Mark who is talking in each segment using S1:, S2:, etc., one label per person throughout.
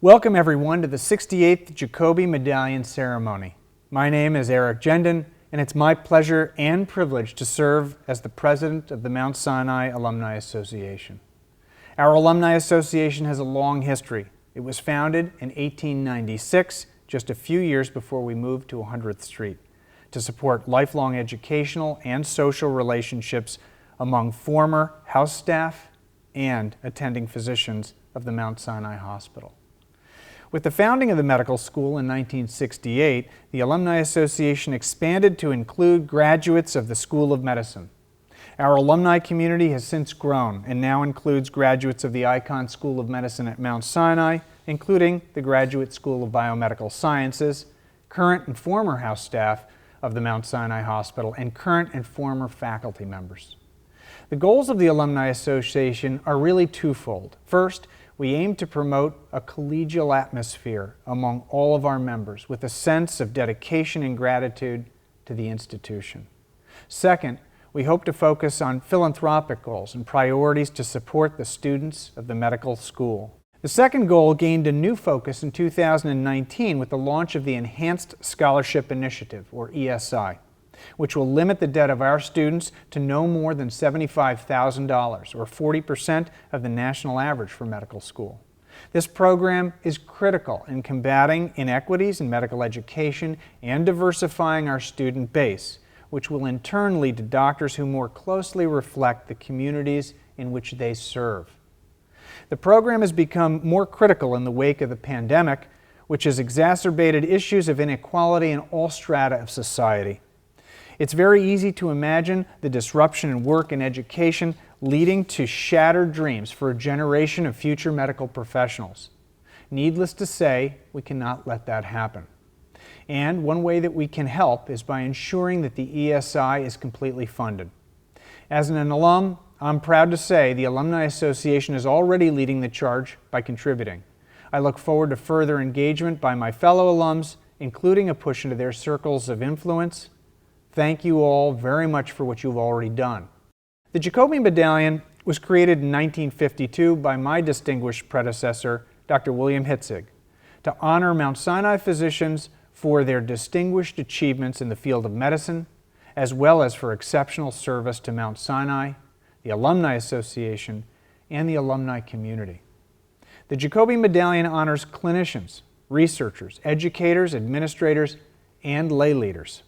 S1: Welcome everyone to the 68th Jacobi Medallion Ceremony. My name is Eric Gendon, and it's my pleasure and privilege to serve as the president of the Mount Sinai Alumni Association. Our Alumni Association has a long history. It was founded in 1896, just a few years before we moved to 100th Street, to support lifelong educational and social relationships among former house staff and attending physicians of the Mount Sinai Hospital. With the founding of the medical school in 1968, the Alumni Association expanded to include graduates of the School of Medicine. Our alumni community has since grown and now includes graduates of the Icahn School of Medicine at Mount Sinai, including the Graduate School of Biomedical Sciences, current and former house staff of the Mount Sinai Hospital, and current and former faculty members. The goals of the Alumni Association are really twofold. First, we aim to promote a collegial atmosphere among all of our members with a sense of dedication and gratitude to the institution. Second, we hope to focus on philanthropic goals and priorities to support the students of the medical school. The second goal gained a new focus in 2019 with the launch of the Enhanced Scholarship Initiative, or ESI, which will limit the debt of our students to no more than $75,000, or 40% of the national average for medical school. This program is critical in combating inequities in medical education and diversifying our student base, which will in turn lead to doctors who more closely reflect the communities in which they serve. The program has become more critical in the wake of the pandemic, which has exacerbated issues of inequality in all strata of society. It's very easy to imagine the disruption in work and education leading to shattered dreams for a generation of future medical professionals. Needless to say, we cannot let that happen. And one way that we can help is by ensuring that the ESI is completely funded. As an alum, I'm proud to say the Alumni Association is already leading the charge by contributing. I look forward to further engagement by my fellow alums, including a push into their circles of influence. Thank you all very much for what you've already done. The Jacobi Medallion was created in 1952 by my distinguished predecessor, Dr. William Hitzig, to honor Mount Sinai physicians for their distinguished achievements in the field of medicine, as well as for exceptional service to Mount Sinai, the Alumni Association, and the alumni community. The Jacobi Medallion honors clinicians, researchers, educators, administrators, and lay leaders.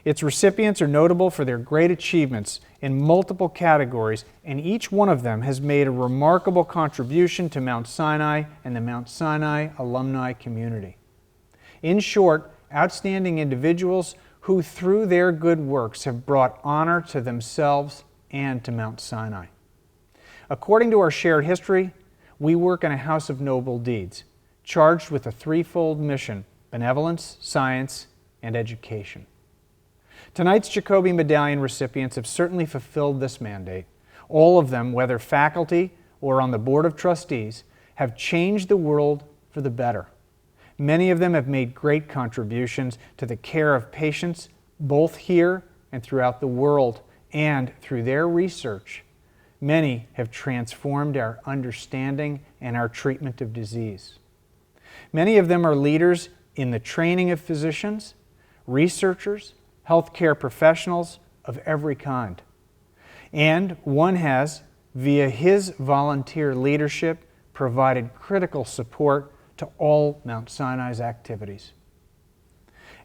S1: Its recipients are notable for their great achievements in multiple categories, and each one of them has made a remarkable contribution to Mount Sinai and the Mount Sinai alumni community. In short, outstanding individuals who through their good works have brought honor to themselves and to Mount Sinai. According to our shared history, we work in a house of noble deeds, charged with a threefold mission: benevolence, science, and education. Tonight's Jacobi Medallion recipients have certainly fulfilled this mandate. All of them, whether faculty or on the Board of Trustees, have changed the world for the better. Many of them have made great contributions to the care of patients, both here and throughout the world, and through their research, many have transformed our understanding and our treatment of disease. Many of them are leaders in the training of physicians, researchers, healthcare professionals of every kind. And one has, via his volunteer leadership, provided critical support to all Mount Sinai's activities.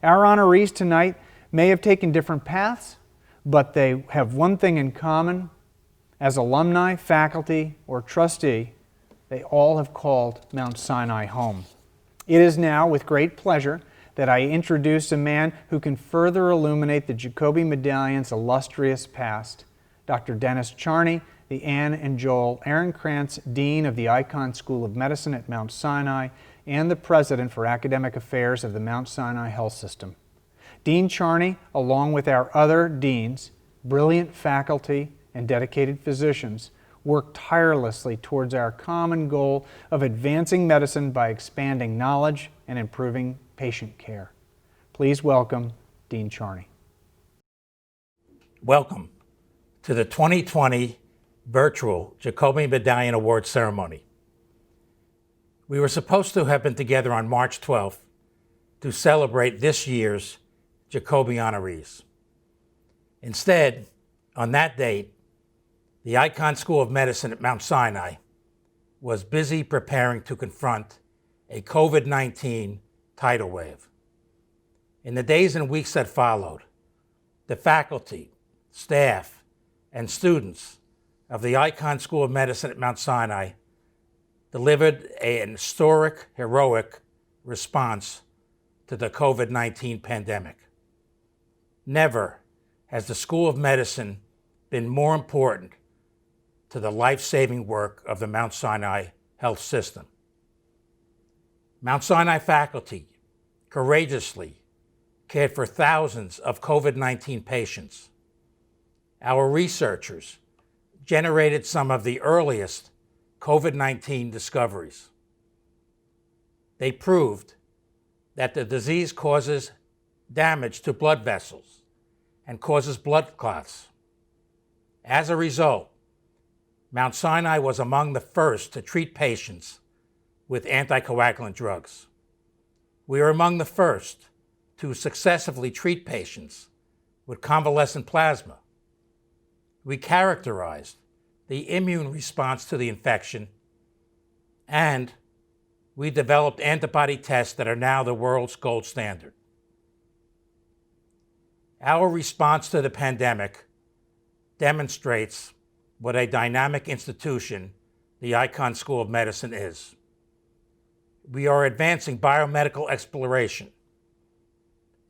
S1: Our honorees tonight may have taken different paths, but they have one thing in common. As alumni, faculty, or trustee, they all have called Mount Sinai home. It is now with great pleasure that I introduce a man who can further illuminate the Jacobi Medallion's illustrious past, Dr. Dennis Charney, the Anne and Joel Ehrenkrantz Dean of the Icahn School of Medicine at Mount Sinai and the President for Academic Affairs of the Mount Sinai Health System. Dean Charney, along with our other deans, brilliant faculty, and dedicated physicians, work tirelessly towards our common goal of advancing medicine by expanding knowledge and improving patient care. Please welcome Dean Charney.
S2: Welcome to the 2020 virtual Jacobi Medallion Award Ceremony. We were supposed to have been together on March 12th to celebrate this year's Jacobi honorees. Instead, on that date, the Icahn School of Medicine at Mount Sinai was busy preparing to confront a COVID-19 tidal wave. In the days and weeks that followed, the faculty, staff, and students of the Icahn School of Medicine at Mount Sinai delivered an historic, heroic response to the COVID-19 pandemic. Never has the School of Medicine been more important to the life-saving work of the Mount Sinai health system. Mount Sinai faculty courageously cared for thousands of COVID-19 patients. Our researchers generated some of the earliest COVID-19 discoveries. They proved that the disease causes damage to blood vessels and causes blood clots. As a result, Mount Sinai was among the first to treat patients with anticoagulant drugs. We are among the first to successfully treat patients with convalescent plasma. We characterized the immune response to the infection, and we developed antibody tests that are now the world's gold standard. Our response to the pandemic demonstrates what a dynamic institution the Icahn School of Medicine is. We are advancing biomedical exploration,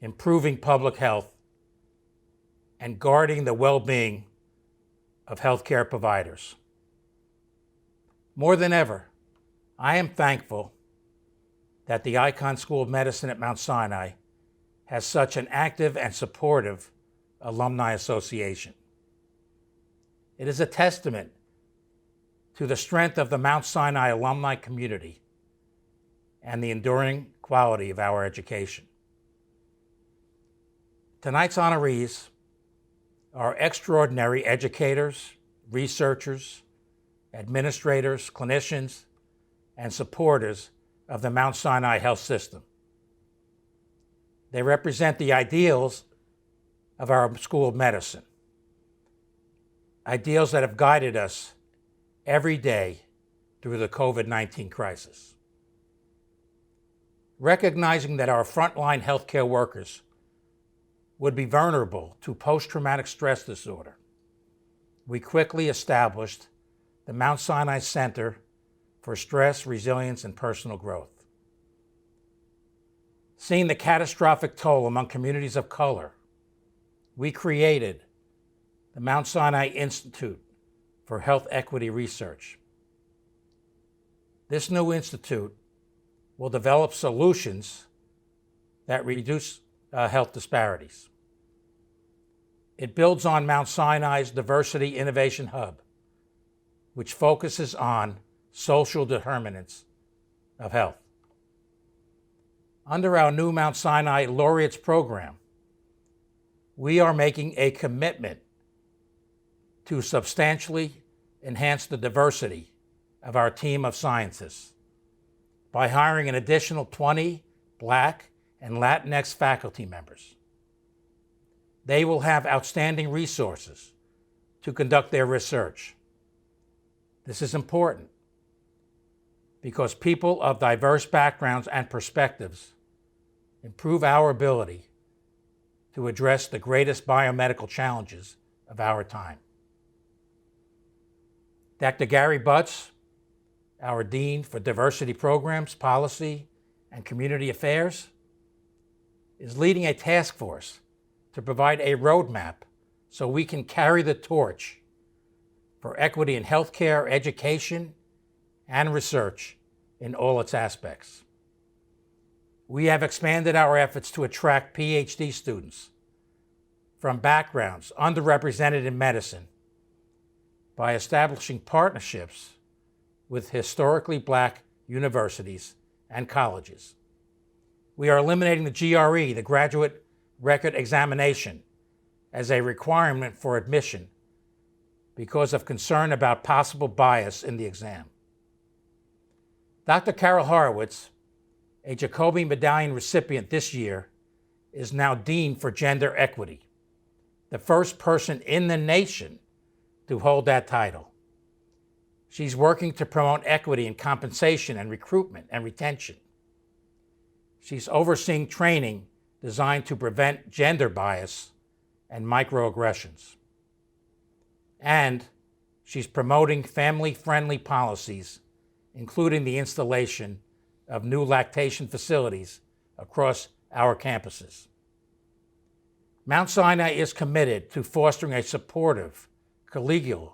S2: improving public health, and guarding the well-being of healthcare providers. More than ever, I am thankful that the Icahn School of Medicine at Mount Sinai has such an active and supportive alumni association. It is a testament to the strength of the Mount Sinai alumni community and the enduring quality of our education. Tonight's honorees are extraordinary educators, researchers, administrators, clinicians, and supporters of the Mount Sinai health system. They represent the ideals of our School of Medicine, ideals that have guided us every day through the COVID-19 crisis. Recognizing that our frontline healthcare workers would be vulnerable to post-traumatic stress disorder, we quickly established the Mount Sinai Center for Stress, Resilience, and Personal Growth. Seeing the catastrophic toll among communities of color, we created the Mount Sinai Institute for Health Equity Research. This new institute will develop solutions that reduce health disparities. It builds on Mount Sinai's Diversity Innovation Hub, which focuses on social determinants of health. Under our new Mount Sinai Laureates program, we are making a commitment to substantially enhance the diversity of our team of scientists by hiring an additional 20 Black and Latinx faculty members. They will have outstanding resources to conduct their research. This is important because people of diverse backgrounds and perspectives improve our ability to address the greatest biomedical challenges of our time. Dr. Gary Butts, our Dean for Diversity Programs, Policy, and Community Affairs, is leading a task force to provide a roadmap so we can carry the torch for equity in healthcare, education, and research in all its aspects. We have expanded our efforts to attract PhD students from backgrounds underrepresented in medicine by establishing partnerships with historically Black universities and colleges. We are eliminating the GRE, the Graduate Record Examination, as a requirement for admission because of concern about possible bias in the exam. Dr. Carol Horowitz, a Jacobi medallion recipient this year, is now Dean for Gender Equity, the first person in the nation to hold that title. She's working to promote equity in compensation and recruitment and retention. She's overseeing training designed to prevent gender bias and microaggressions. And she's promoting family-friendly policies, including the installation of new lactation facilities across our campuses. Mount Sinai is committed to fostering a supportive, collegial,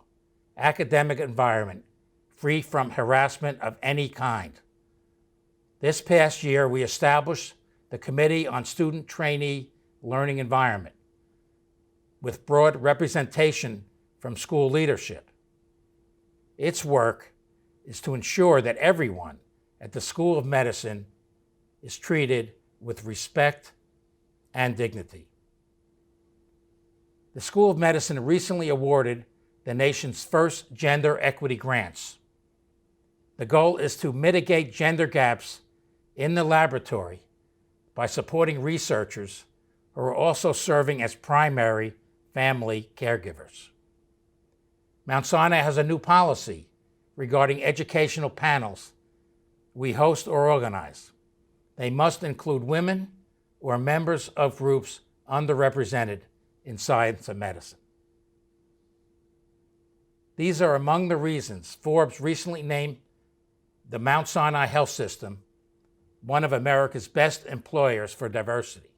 S2: academic environment free from harassment of any kind. This past year, we established the Committee on Student Trainee Learning Environment with broad representation from school leadership. Its work is to ensure that everyone at the School of Medicine is treated with respect and dignity. The School of Medicine recently awarded the nation's first gender equity grants. The goal is to mitigate gender gaps in the laboratory by supporting researchers who are also serving as primary family caregivers. Mount Sinai has a new policy regarding educational panels we host or organize. They must include women or members of groups underrepresented in science and medicine. These are among the reasons Forbes recently named the Mount Sinai Health System one of America's best employers for diversity.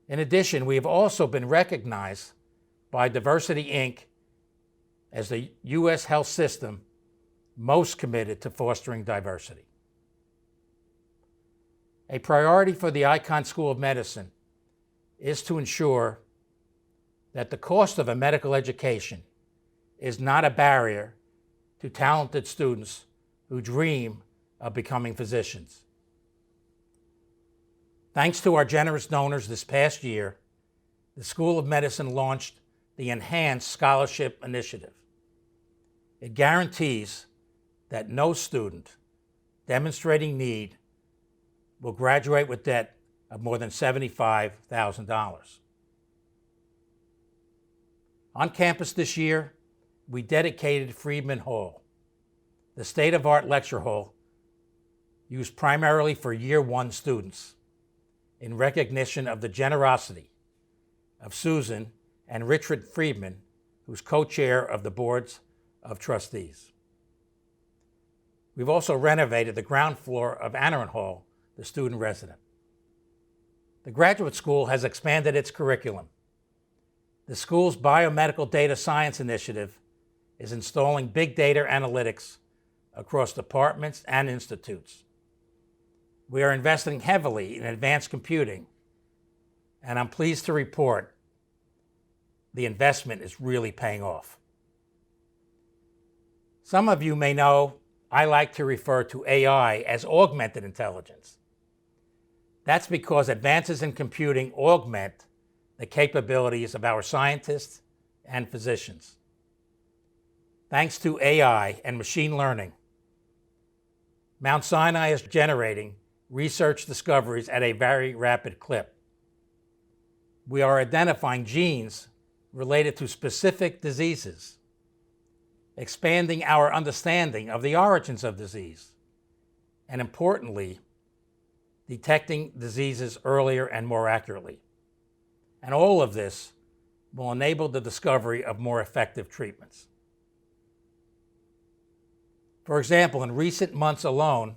S2: In addition, we have also been recognized by Diversity Inc. as the U.S. health system most committed to fostering diversity. A priority for the Icahn School of Medicine is to ensure that the cost of a medical education is not a barrier to talented students who dream of becoming physicians. Thanks to our generous donors this past year, the School of Medicine launched the Enhanced Scholarship Initiative. It guarantees that no student demonstrating need will graduate with debt of more than $75,000. On campus this year, we dedicated Friedman Hall, the state-of-the-art lecture hall used primarily for Year 1 students, in recognition of the generosity of Susan and Richard Friedman, who's co-chair of the boards of trustees. We've also renovated the ground floor of Annerin Hall, the student resident. The graduate school has expanded its curriculum. The school's biomedical data science initiative is installing big data analytics across departments and institutes. We are investing heavily in advanced computing, and I'm pleased to report the investment is really paying off. Some of you may know I like to refer to AI as augmented intelligence. That's because advances in computing augment the capabilities of our scientists and physicians. Thanks to AI and machine learning, Mount Sinai is generating research discoveries at a very rapid clip. We are identifying genes related to specific diseases, expanding our understanding of the origins of disease, and importantly, detecting diseases earlier and more accurately. And all of this will enable the discovery of more effective treatments. For example, in recent months alone,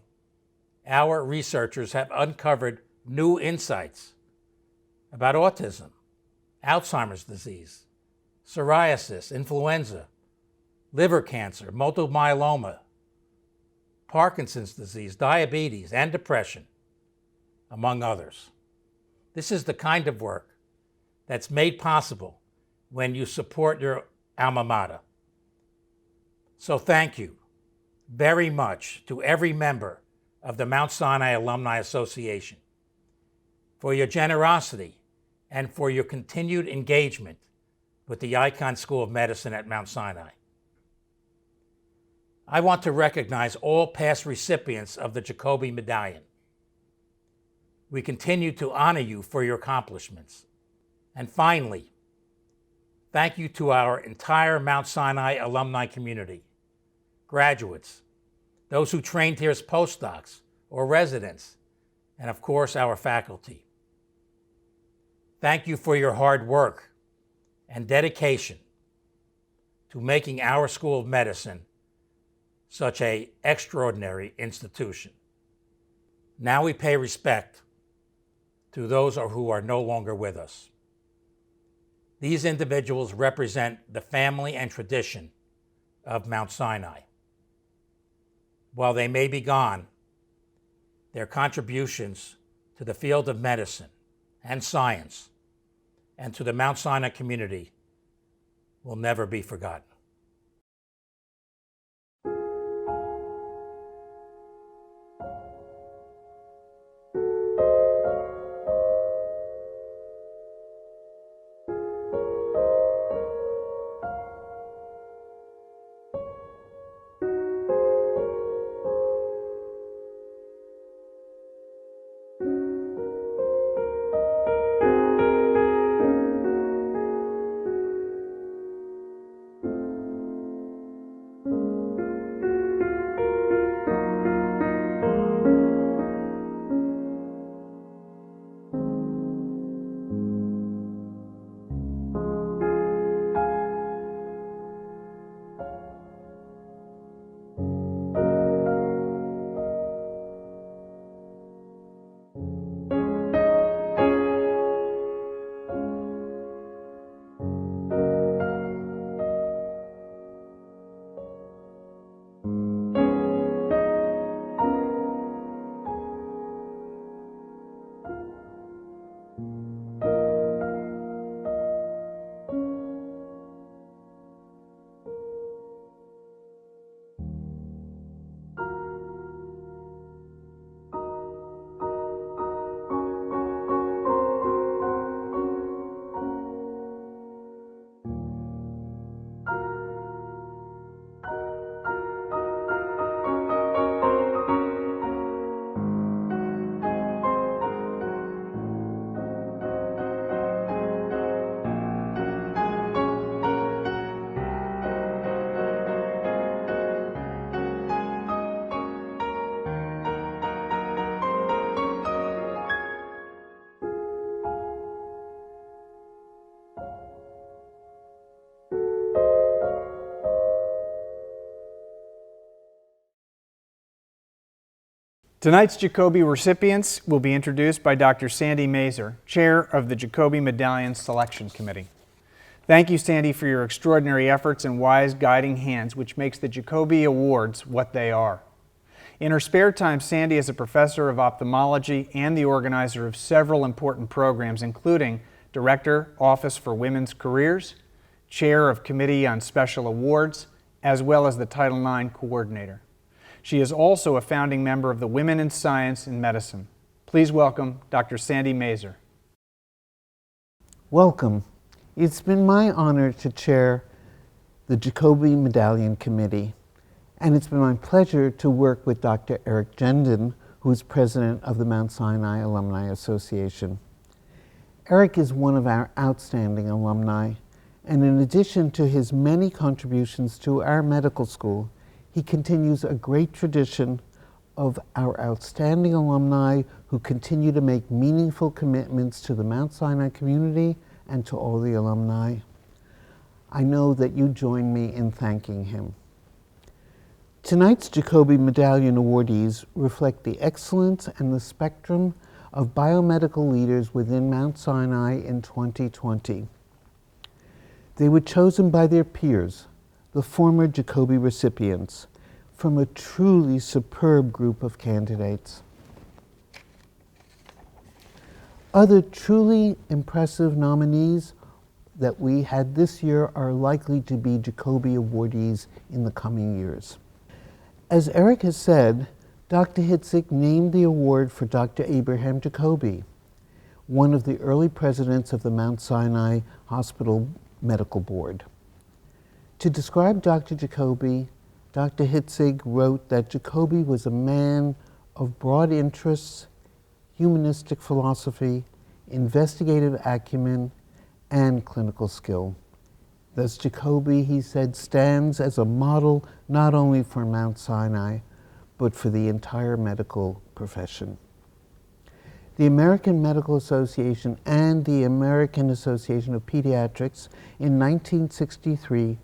S2: our researchers have uncovered new insights about autism, Alzheimer's disease, psoriasis, influenza, liver cancer, multiple myeloma, Parkinson's disease, diabetes, and depression, among others. This is the kind of work that's made possible when you support your alma mater. So thank you very much to every member of the Mount Sinai Alumni Association for your generosity and for your continued engagement with the Icahn School of Medicine at Mount Sinai. I want to recognize all past recipients of the Jacobi medallion. We continue to honor you for your accomplishments. And finally, thank you to our entire Mount Sinai alumni community, graduates, those who trained here as postdocs or residents, and of course, our faculty. Thank you for your hard work and dedication to making our School of Medicine such an extraordinary institution. Now we pay respect to those who are no longer with us. These individuals represent the family and tradition of Mount Sinai. While they may be gone, their contributions to the field of medicine and science and to the Mount Sinai community will never be forgotten.
S1: Tonight's Jacobi recipients will be introduced by Dr. Sandy Mazer, Chair of the Jacobi Medallion Selection Committee. Thank you, Sandy, for your extraordinary efforts and wise guiding hands, which makes the Jacobi Awards what they are. In her spare time, Sandy is a professor of ophthalmology and the organizer of several important programs, including Director, Office for Women's Careers, Chair of Committee on Special Awards, as well as the Title IX Coordinator. She is also a founding member of the Women in Science and Medicine. Please welcome Dr. Sandy Mazer.
S3: Welcome. It's been my honor to chair the Jacobi Medallion Committee, and it's been my pleasure to work with Dr. Eric Gendon, who is president of the Mount Sinai Alumni Association. Eric is one of our outstanding alumni, and in addition to his many contributions to our medical school, he continues a great tradition of our outstanding alumni who continue to make meaningful commitments to the Mount Sinai community and to all the alumni. I know that you join me in thanking him. Tonight's Jacobi Medallion awardees reflect the excellence and the spectrum of biomedical leaders within Mount Sinai in 2020. They were chosen by their peers, the former Jacobi recipients, from a truly superb group of candidates. Other truly impressive nominees that we had this year are likely to be Jacobi awardees in the coming years. As Eric has said, Dr. Hitzik named the award for Dr. Abraham Jacobi, one of the early presidents of the Mount Sinai Hospital Medical Board. To describe Dr. Jacobi, Dr. Hitzig wrote that Jacobi was a man of broad interests, humanistic philosophy, investigative acumen, and clinical skill. Thus, Jacobi, he said, stands as a model not only for Mount Sinai, but for the entire medical profession. The American Medical Association and the American Association of Pediatrics in 1963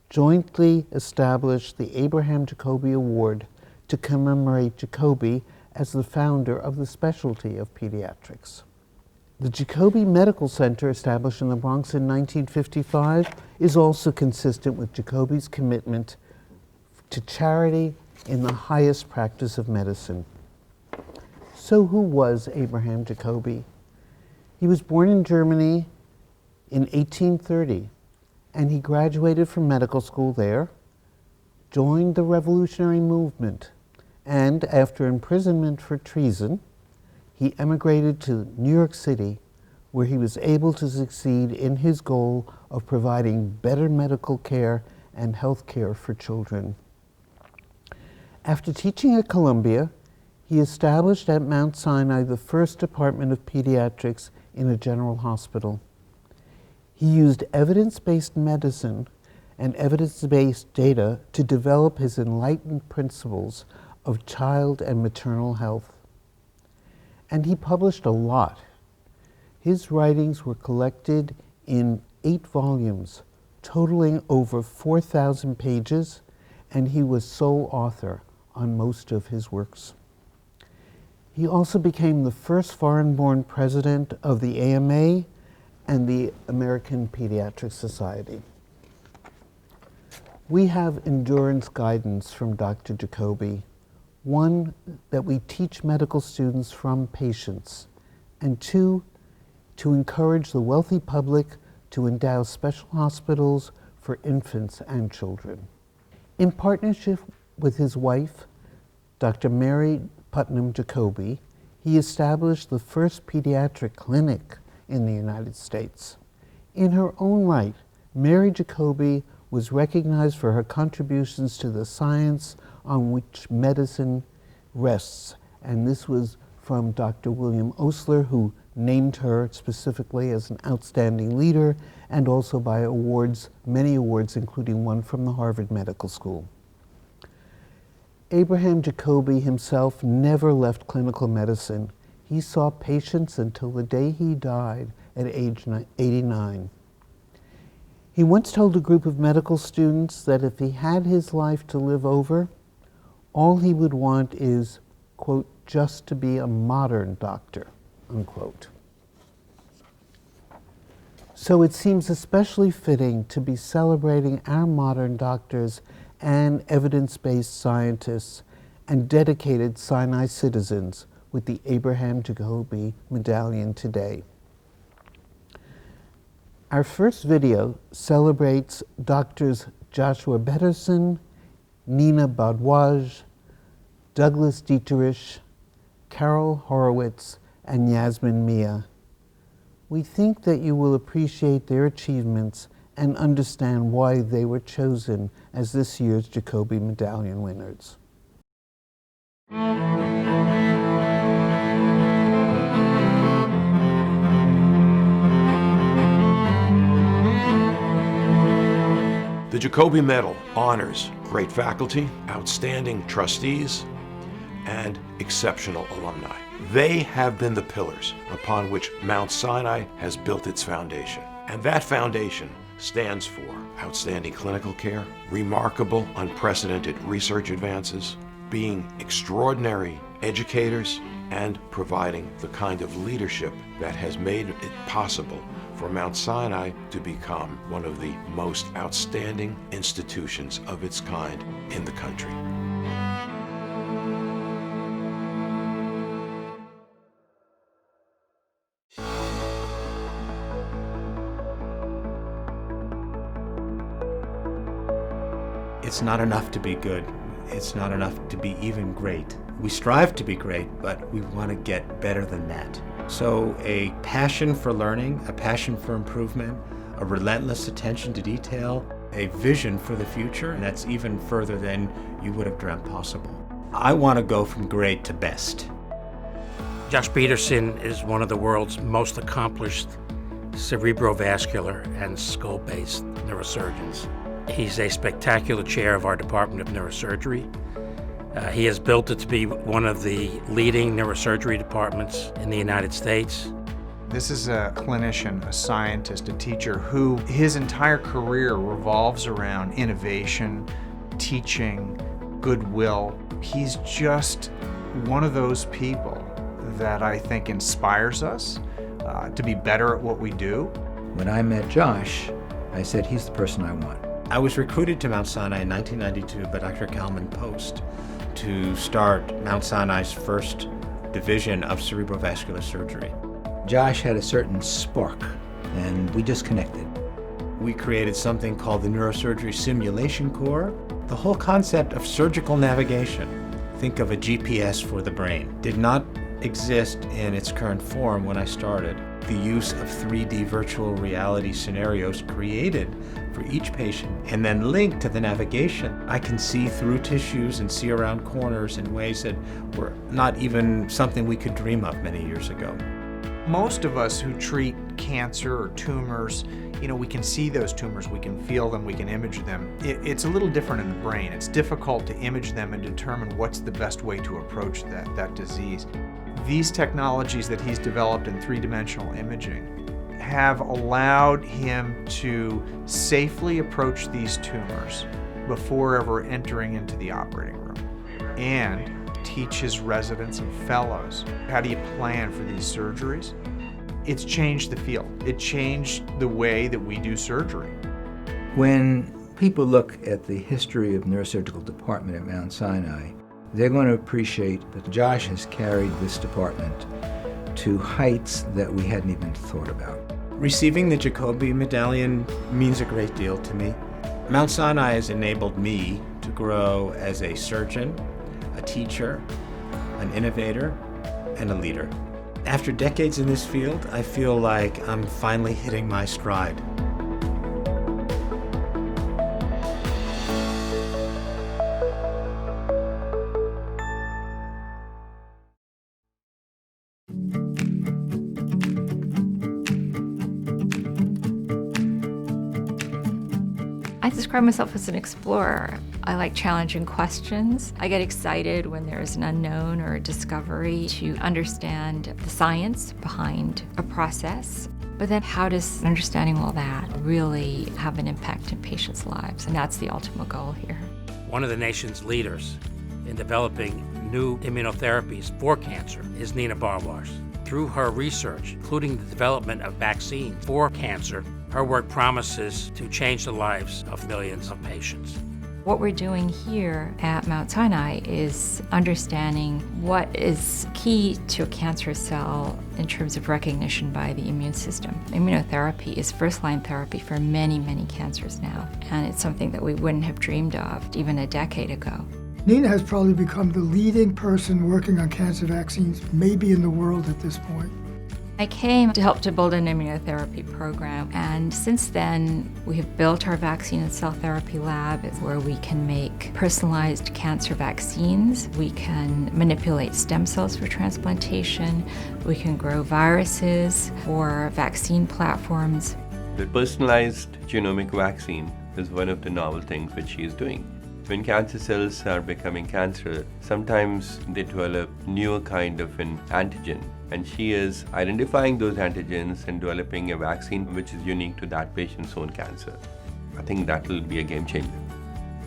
S3: jointly established the Abraham Jacobi Award to commemorate Jacobi as the founder of the specialty of pediatrics. The Jacobi Medical Center, established in the Bronx in 1955, is also consistent with Jacobi's commitment to charity in the highest practice of medicine. So who was Abraham Jacobi? He was born in Germany in 1830, and he graduated from medical school there, joined the revolutionary movement, and after imprisonment for treason, he emigrated to New York City, where he was able to succeed in his goal of providing better medical care and health care for children. After teaching at Columbia, he established at Mount Sinai the first department of pediatrics in a general hospital. He used evidence-based medicine and evidence-based data to develop his enlightened principles of child and maternal health. And he published a lot. His writings were collected in 8 volumes, totaling over 4,000 pages, and he was sole author on most of his works. He also became the first foreign-born president of the AMA and the American Pediatric Society. We have endurance guidance from Dr. Jacobi, one, that we teach medical students from patients, and 2, to encourage the wealthy public to endow special hospitals for infants and children. In partnership with his wife, Dr. Mary Putnam Jacobi, he established the first pediatric clinic in the United States. In her own right, Mary Jacobi was recognized for her contributions to the science on which medicine rests, and this was from Dr. William Osler, who named her specifically as an outstanding leader, and also by awards, many awards, including one from the Harvard Medical School. Abraham Jacobi himself never left clinical medicine. He saw patients until the day he died at age 89. He once told a group of medical students that if he had his life to live over, all he would want is, quote, just to be a modern doctor, unquote. So it seems especially fitting to be celebrating our modern doctors and evidence-based scientists and dedicated Sinai citizens with the Abraham Jacobi Medallion today. Our first video celebrates Doctors Joshua Betterson, Nina Badwaj, Douglas Dieterich, Carol Horowitz, and Yasmin Mia. We think that you will appreciate their achievements and understand why they were chosen as this year's Jacobi Medallion winners.
S4: The Jacobi Medal honors great faculty, outstanding trustees, and exceptional alumni. They have been the pillars upon which Mount Sinai has built its foundation. And that foundation stands for outstanding clinical care, remarkable, unprecedented research advances, being extraordinary educators, and providing the kind of leadership that has made it possible for Mount Sinai to become one of the most outstanding institutions of its kind in the country.
S5: It's not enough to be good. It's not enough to be even great. We strive to be great, but we want to get better than that. So a passion for learning, a passion for improvement, a relentless attention to detail, a vision for the future, and that's even further than you would have dreamt possible. I want to go from great to best.
S2: Josh Peterson is one of the world's most accomplished cerebrovascular and skull-based neurosurgeons. He's a spectacular chair of our Department of Neurosurgery. He has built it to be one of the leading neurosurgery departments in the United States.
S1: This is a clinician, a scientist, a teacher who his entire career revolves around innovation, teaching, goodwill. He's just one of those people that I think inspires us to be better at what we do.
S6: When I met Josh, I said, he's the person I want.
S5: I was recruited to Mount Sinai in 1992 by Dr. Kalman Post to start Mount Sinai's first division of cerebrovascular surgery.
S6: Josh had a certain spark, and we just connected.
S5: We created something called the Neurosurgery Simulation Core. The whole concept of surgical navigation, think of a GPS for the brain, did not exist in its current form when I started. The use of 3D virtual reality scenarios created for each patient and then linked to the navigation. I can see through tissues and see around corners in ways that were not even something we could dream of many years ago.
S1: Most of us who treat cancer or tumors, we can see those tumors, we can feel them, we can image them. It's a little different in the brain. It's difficult to image them and determine what's the best way to approach that disease. These technologies that he's developed in three-dimensional imaging have allowed him to safely approach these tumors before ever entering into the operating room and teach his residents and fellows how do you plan for these surgeries. It's changed the field. It changed the way that we do surgery.
S6: When people look at the history of neurosurgical department at Mount Sinai, they're going to appreciate that Josh has carried this department to heights that we hadn't even thought about.
S5: Receiving the Jacobi medallion means a great deal to me. Mount Sinai has enabled me to grow as a surgeon, a teacher, an innovator, and a leader. After decades in this field, I feel like I'm finally hitting my stride.
S7: I describe myself as an explorer. I like challenging questions. I get excited when there's an unknown or a discovery to understand the science behind a process. But then how does understanding all that really have an impact in patients' lives? And that's the ultimate goal here.
S2: One of the nation's leaders in developing new immunotherapies for cancer is Nina Bharwaj. Through her research, including the development of vaccines for cancer, her work promises to change the lives of millions of patients.
S7: What we're doing here at Mount Sinai is understanding what is key to a cancer cell in terms of recognition by the immune system. Immunotherapy is first-line therapy for many, many cancers now, and it's something that we wouldn't have dreamed of even a decade ago.
S8: Nina has probably become the leading person working on cancer vaccines, maybe in the world at this point.
S7: I came to help to build an immunotherapy program, and since then we have built our vaccine and cell therapy lab where we can make personalized cancer vaccines, we can manipulate stem cells for transplantation, we can grow viruses for vaccine platforms.
S9: The personalized genomic vaccine is one of the novel things which she is doing. When cancer cells are becoming cancer, sometimes they develop newer kind of an antigen, and she is identifying those antigens and developing a vaccine which is unique to that patient's own cancer. I think that will be a game changer.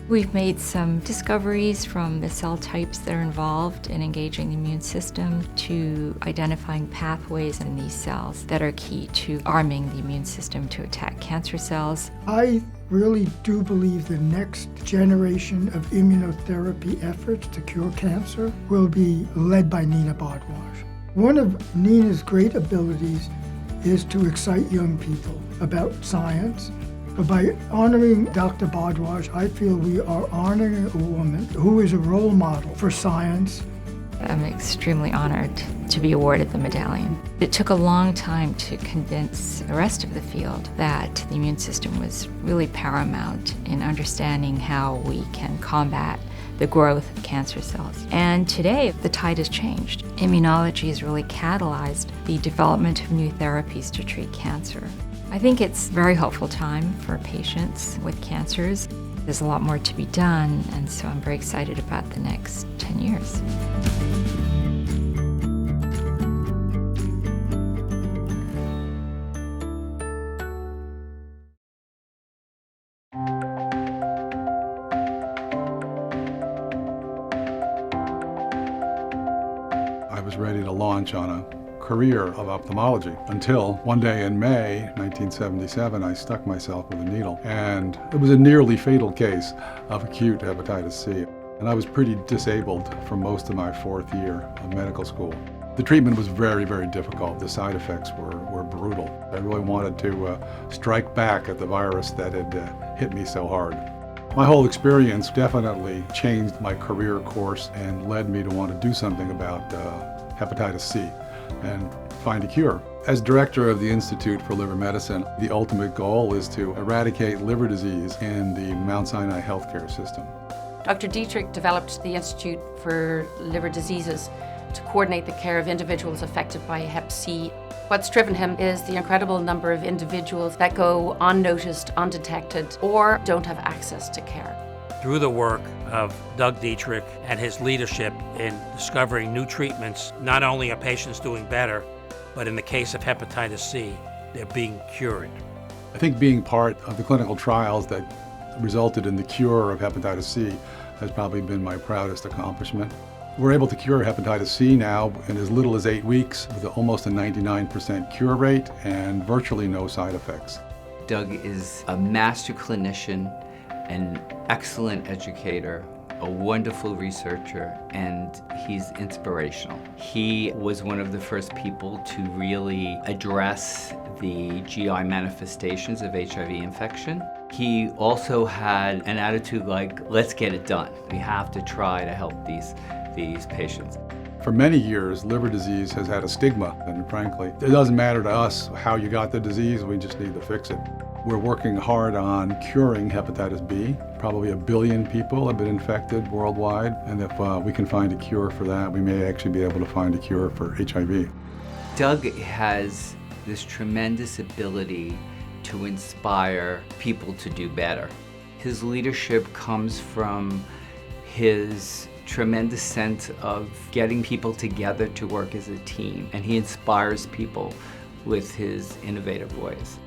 S7: We've made some discoveries from the cell types that are involved in engaging the immune system to identifying pathways in these cells that are key to arming the immune system to attack cancer cells.
S8: I really do believe the next generation of immunotherapy efforts to cure cancer will be led by Nina Bharwaj. One of Nina's great abilities is to excite young people about science. But by honoring Dr. Bharwaj, I feel we are honoring a woman who is a role model for science
S7: I'm extremely honored to be awarded the medallion. It took a long time to convince the rest of the field that the immune system was really paramount in understanding how we can combat the growth of cancer cells. And today, the tide has changed. Immunology has really catalyzed the development of new therapies to treat cancer. I think it's a very hopeful time for patients with cancers. There's a lot more to be done, and so I'm very excited about the next 10 years.
S10: I was ready to launch on a career of ophthalmology until one day in May 1977 I stuck myself with a needle, and it was a nearly fatal case of acute hepatitis C, and I was pretty disabled for most of my fourth year of medical school. The treatment was very, very difficult. The side effects were brutal. I really wanted to strike back at the virus that had hit me so hard. My whole experience definitely changed my career course and led me to want to do something about hepatitis C and find a cure. As director of the Institute for Liver Medicine, the ultimate goal is to eradicate liver disease in the Mount Sinai healthcare system.
S11: Dr. Dietrich developed the Institute for Liver Diseases to coordinate the care of individuals affected by Hep C. What's driven him is the incredible number of individuals that go unnoticed, undetected, or don't have access to care.
S2: Through the work of Doug Dietrich and his leadership in discovering new treatments, not only are patients doing better, but in the case of hepatitis C, they're being cured.
S10: I think being part of the clinical trials that resulted in the cure of hepatitis C has probably been my proudest accomplishment. We're able to cure hepatitis C now in as little as 8 weeks with almost a 99% cure rate and virtually no side effects.
S12: Doug is a master clinician, an excellent educator, a wonderful researcher, and he's inspirational. He was one of the first people to really address the GI manifestations of HIV infection. He also had an attitude like, let's get it done. We have to try to help these patients.
S10: For many years, liver disease has had a stigma, and frankly, it doesn't matter to us how you got the disease, we just need to fix it. We're working hard on curing hepatitis B. Probably 1 billion people have been infected worldwide, and if we can find a cure for that, we may actually be able to find a cure for HIV.
S12: Doug has this tremendous ability to inspire people to do better. His leadership comes from his tremendous sense of getting people together to work as a team, and he inspires people with his innovative ways.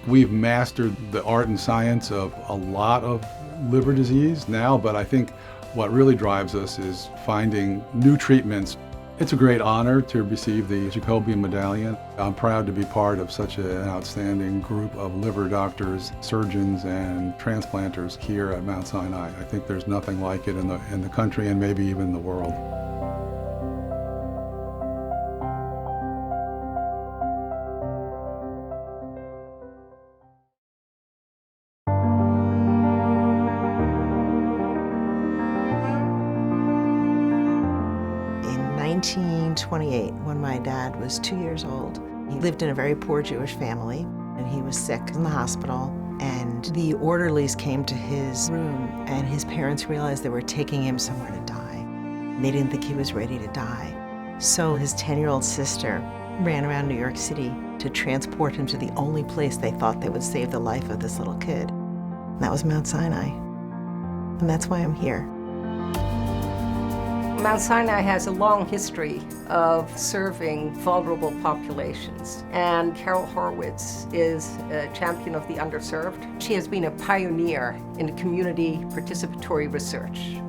S10: We've mastered the art and science of a lot of liver disease now, but I think what really drives us is finding new treatments. It's a great honor to receive the Jacobi medallion. I'm proud to be part of such an outstanding group of liver doctors, surgeons, and transplanters here at Mount Sinai. I think there's nothing like it in the country and maybe even the world.
S13: In 1928, when my dad was 2 years old, he lived in a very poor Jewish family, and he was sick in the hospital, and the orderlies came to his room, and his parents realized they were taking him somewhere to die. They didn't think he was ready to die. So his 10-year-old sister ran around New York City to transport him to the only place they thought they would save the life of this little kid. And that was Mount Sinai. And that's why I'm here.
S11: Mount Sinai has a long history of serving vulnerable populations, and Carol Horowitz is a champion of the underserved. She has been a pioneer in community participatory research.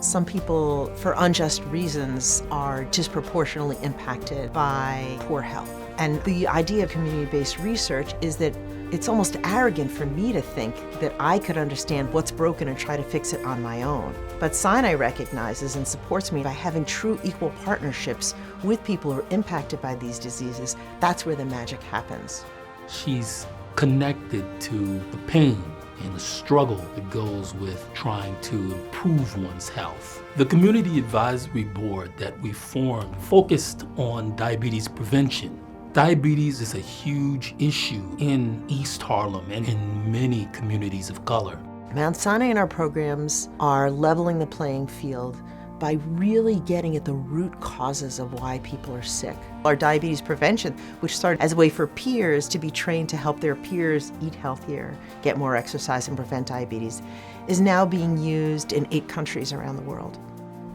S13: Some people, for unjust reasons, are disproportionately impacted by poor health. And the idea of community-based research is that it's almost arrogant for me to think that I could understand what's broken and try to fix it on my own. But Sinai recognizes and supports me by having true equal partnerships with people who are impacted by these diseases. That's where the magic happens.
S14: She's connected to the pain and the struggle that goes with trying to improve one's health. The Community Advisory Board that we formed focused on diabetes prevention. Diabetes is a huge issue in East Harlem and in many communities of color.
S13: Mount Sinai and our programs are leveling the playing field by really getting at the root causes of why people are sick. Our diabetes prevention, which started as a way for peers to be trained to help their peers eat healthier, get more exercise, and prevent diabetes, is now being used in 8 countries around the world.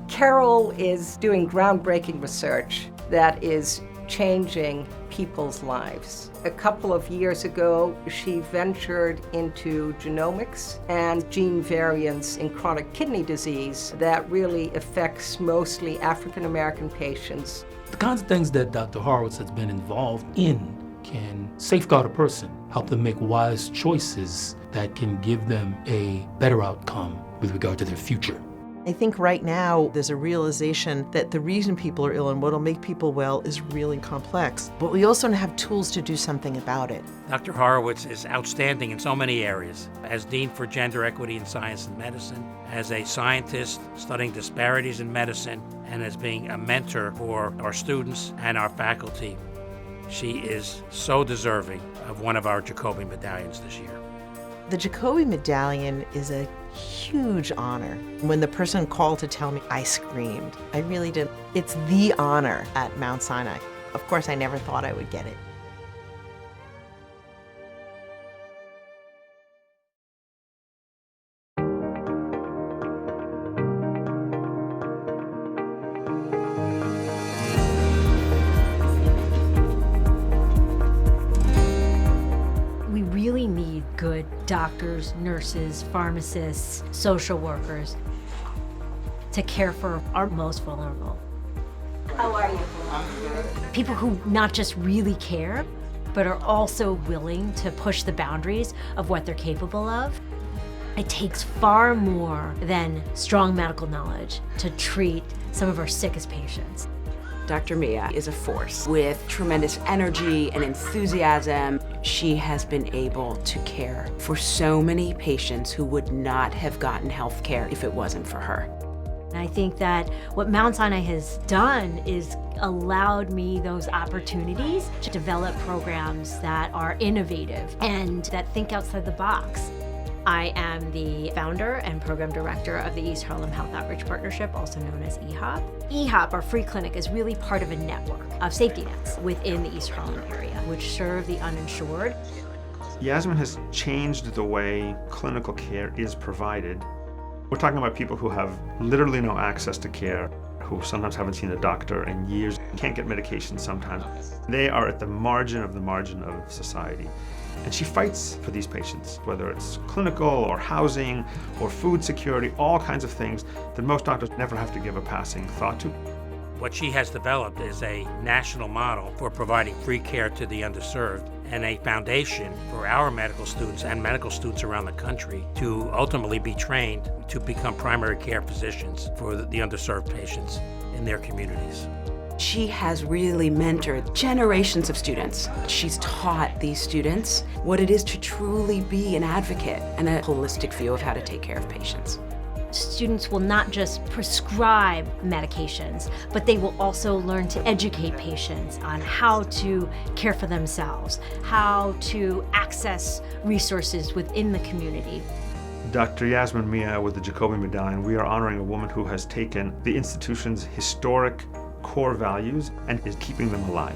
S15: Carol is doing groundbreaking research that is changing people's lives. A couple of years ago, she ventured into genomics and gene variants in chronic kidney disease that really affects mostly African American patients.
S14: The kinds of things that Dr. Horowitz has been involved in can safeguard a person, help them make wise choices that can give them a better outcome with regard to their future.
S13: I think right now there's a realization that the reason people are ill and what will make people well is really complex, but we also have tools to do something about it.
S2: Dr. Horowitz is outstanding in so many areas. As Dean for Gender Equity in Science and Medicine, as a scientist studying disparities in medicine, and as being a mentor for our students and our faculty. She is so deserving of one of our Jacobi medallions this year.
S13: The Jacobi medallion is a huge honor. When the person called to tell me, I screamed. I really did. It's the honor at Mount Sinai. Of course, I never thought I would get it.
S16: Need good doctors, nurses, pharmacists, social workers to care for our most vulnerable.
S15: How are you?
S16: People who not just really care, but are also willing to push the boundaries of what they're capable of. It takes far more than strong medical knowledge to treat some of our sickest patients.
S17: Dr. Mia is a force with tremendous energy and enthusiasm. She has been able to care for so many patients who would not have gotten health care if it wasn't for her.
S16: And I think that what Mount Sinai has done is allowed me those opportunities to develop programs that are innovative and that think outside the box. I am the founder and program director of the East Harlem Health Outreach Partnership, also known as EHOP. EHOP, our free clinic, is really part of a network of safety nets within the East Harlem area, which serve the uninsured.
S18: Yasmin has changed the way clinical care is provided. We're talking about people who have literally no access to care, who sometimes haven't seen a doctor in years, can't get medication sometimes. They are at the margin of society. And she fights for these patients, whether it's clinical or housing or food security, all kinds of things that most doctors never have to give a passing thought to.
S2: What she has developed is a national model for providing free care to the underserved and a foundation for our medical students and medical students around the country to ultimately be trained to become primary care physicians for the underserved patients in their communities.
S17: She has really mentored generations of students. She's taught these students what it is to truly be an advocate and a holistic view of how to take care of patients.
S16: Students will not just prescribe medications, but they will also learn to educate patients on how to care for themselves, how to access resources within the community.
S18: Dr. Yasmin Mia with the Jacobi Medallion, we are honoring a woman who has taken the institution's historic core values and is keeping them alive.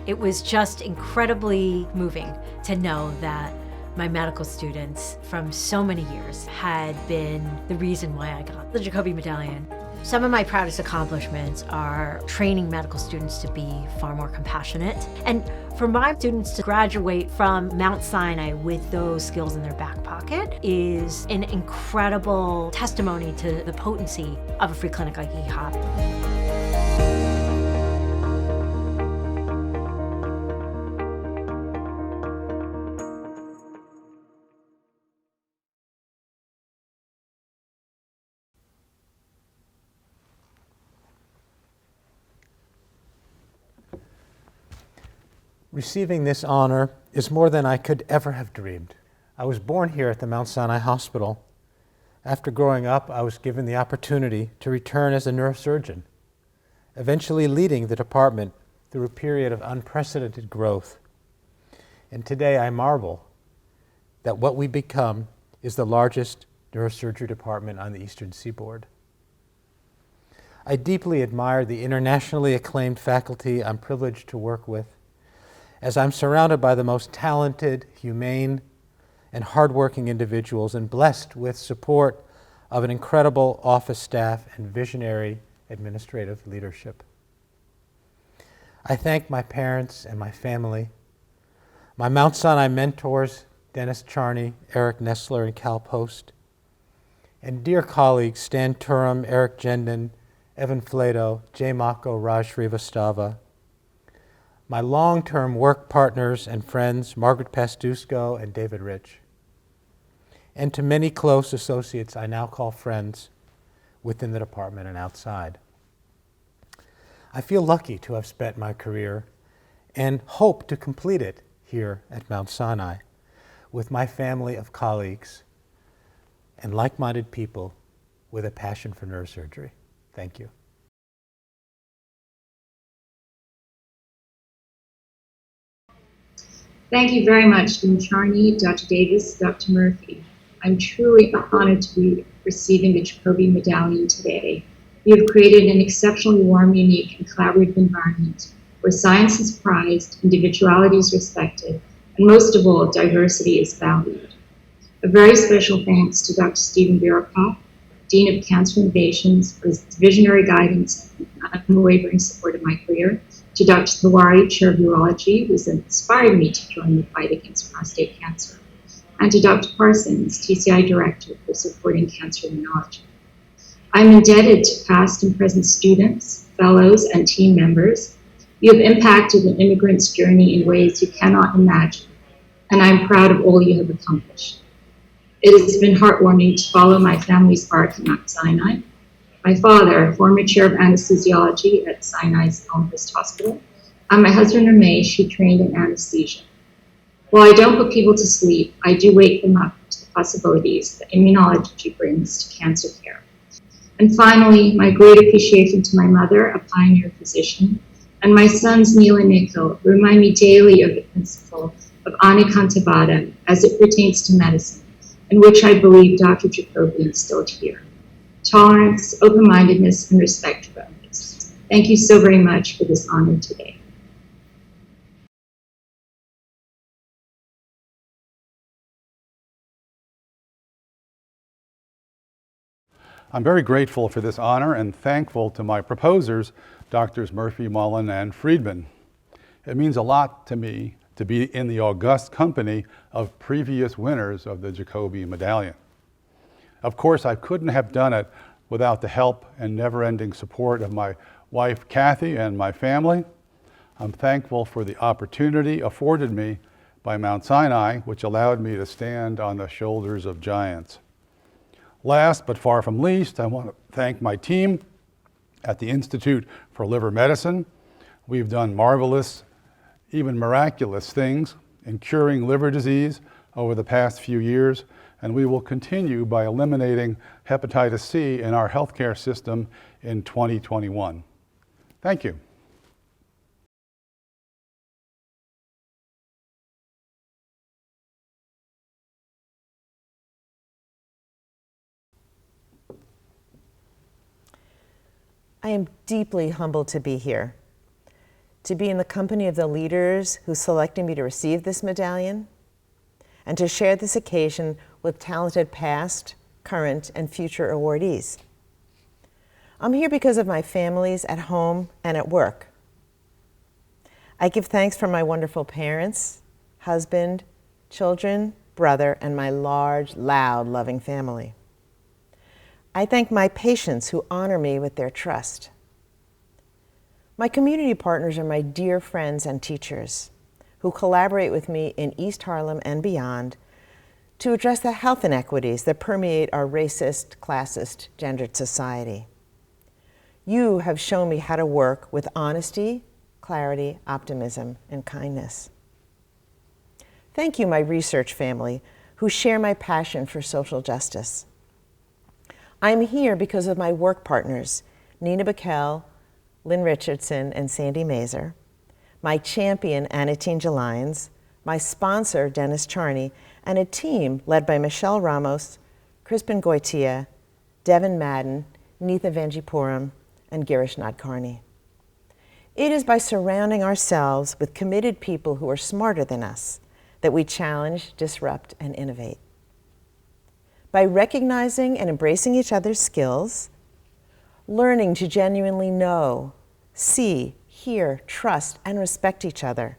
S16: It was just incredibly moving to know that my medical students from so many years had been the reason why I got the Jacobi Medallion. Some of my proudest accomplishments are training medical students to be far more compassionate. And for my students to graduate from Mount Sinai with those skills in their back pocket is an incredible testimony to the potency of a free clinic like EHOP.
S19: Receiving this honor is more than I could ever have dreamed.
S2: I was born here at the Mount Sinai Hospital. After growing up, I was given the opportunity to return as a neurosurgeon, eventually leading the department through a period of unprecedented growth. And today I marvel that what we become is the largest neurosurgery department on the Eastern Seaboard. I deeply admire the internationally acclaimed faculty I'm privileged to work with, as I'm surrounded by the most talented, humane, and hardworking individuals and blessed with support of an incredible office staff and visionary administrative leadership. I thank my parents and my family, my Mount Sinai mentors, Dennis Charney, Eric Nestler, and Cal Post, and dear colleagues Stan Turum, Eric Jendon, Evan Flato, Jay Mako, Raj Srivastava, my long-term work partners and friends, Margaret Pastusko and David Rich, and to many close associates I now call friends within the department and outside. I feel lucky to have spent my career and hope to complete it here at Mount Sinai with my family of colleagues and like-minded people with a passion for neurosurgery. Thank you.
S19: Thank you very much, Dean Charney, Dr. Davis, Dr. Murphy. I'm truly honored to be receiving the Jacobi Medallion today. You have created an exceptionally warm, unique, and collaborative environment where science is prized, individuality is respected, and most of all, diversity is valued. A very special thanks to Dr. Stephen Birakoff, Dean of Cancer Innovations, for his visionary guidance and unwavering support of my career, to Dr. Thawari, Chair of Urology, who's inspired me to join the fight against prostate cancer, and to Dr. Parsons, TCI Director, for supporting cancer immunology. I'm indebted to past and present students, fellows, and team members. You have impacted an immigrant's journey in ways you cannot imagine, and I'm proud of all you have accomplished. It has been heartwarming to follow my family's arc at Mount Sinai. My father, former chair of anesthesiology at Sinai's Elmhurst Hospital, and my husband Ramey, she trained in anesthesia. While I don't put people to sleep, I do wake them up to the possibilities that immunology brings to cancer care. And finally, my great appreciation to my mother, a pioneer physician, and my sons Neil and Nikhil, who remind me daily of the principle of Anikantavada as it pertains to medicine, in which I believe Dr. Jacobi instilled here. Tolerance, open-mindedness, and respect for others. Thank you so very much for this honor today.
S10: I'm very grateful for this honor and thankful to my proposers, Drs. Murphy, Mullen, and Friedman. It means a lot to me to be in the august company of previous winners of the Jacobi Medallion. Of course, I couldn't have done it without the help and never-ending support of my wife, Kathy, and my family. I'm thankful for the opportunity afforded me by Mount Sinai, which allowed me to stand on the shoulders of giants. Last but far from least, I want to thank my team at the Institute for Liver Medicine. We've done marvelous, even miraculous things in curing liver disease over the past few years, and we will continue by eliminating hepatitis C in our healthcare system in 2021. Thank you.
S13: I am deeply humbled to be here, to be in the company of the leaders who selected me to receive this medallion, and to share this occasion with talented past, current, and future awardees. I'm here because of my families at home and at work. I give thanks for my wonderful parents, husband, children, brother, and my large, loud, loving family. I thank my patients who honor me with their trust. My community partners are my dear friends and teachers who collaborate with me in East Harlem and beyond to address the health inequities that permeate our racist, classist, gendered society. You have shown me how to work with honesty, clarity, optimism, and kindness. Thank you, my research family, who share my passion for social justice. I'm here because of my work partners, Nina Backel, Lynn Richardson, and Sandy Mazer, my champion, Anatine Lyons, my sponsor, Dennis Charney, and a team led by Michelle Ramos, Crispin Goitia, Devin Madden, Neetha Vanjipuram, and Girish Nadkarni. It is by surrounding ourselves with committed people who are smarter than us that we challenge, disrupt, and innovate. By recognizing and embracing each other's skills, learning to genuinely know, see, hear, trust, and respect each other,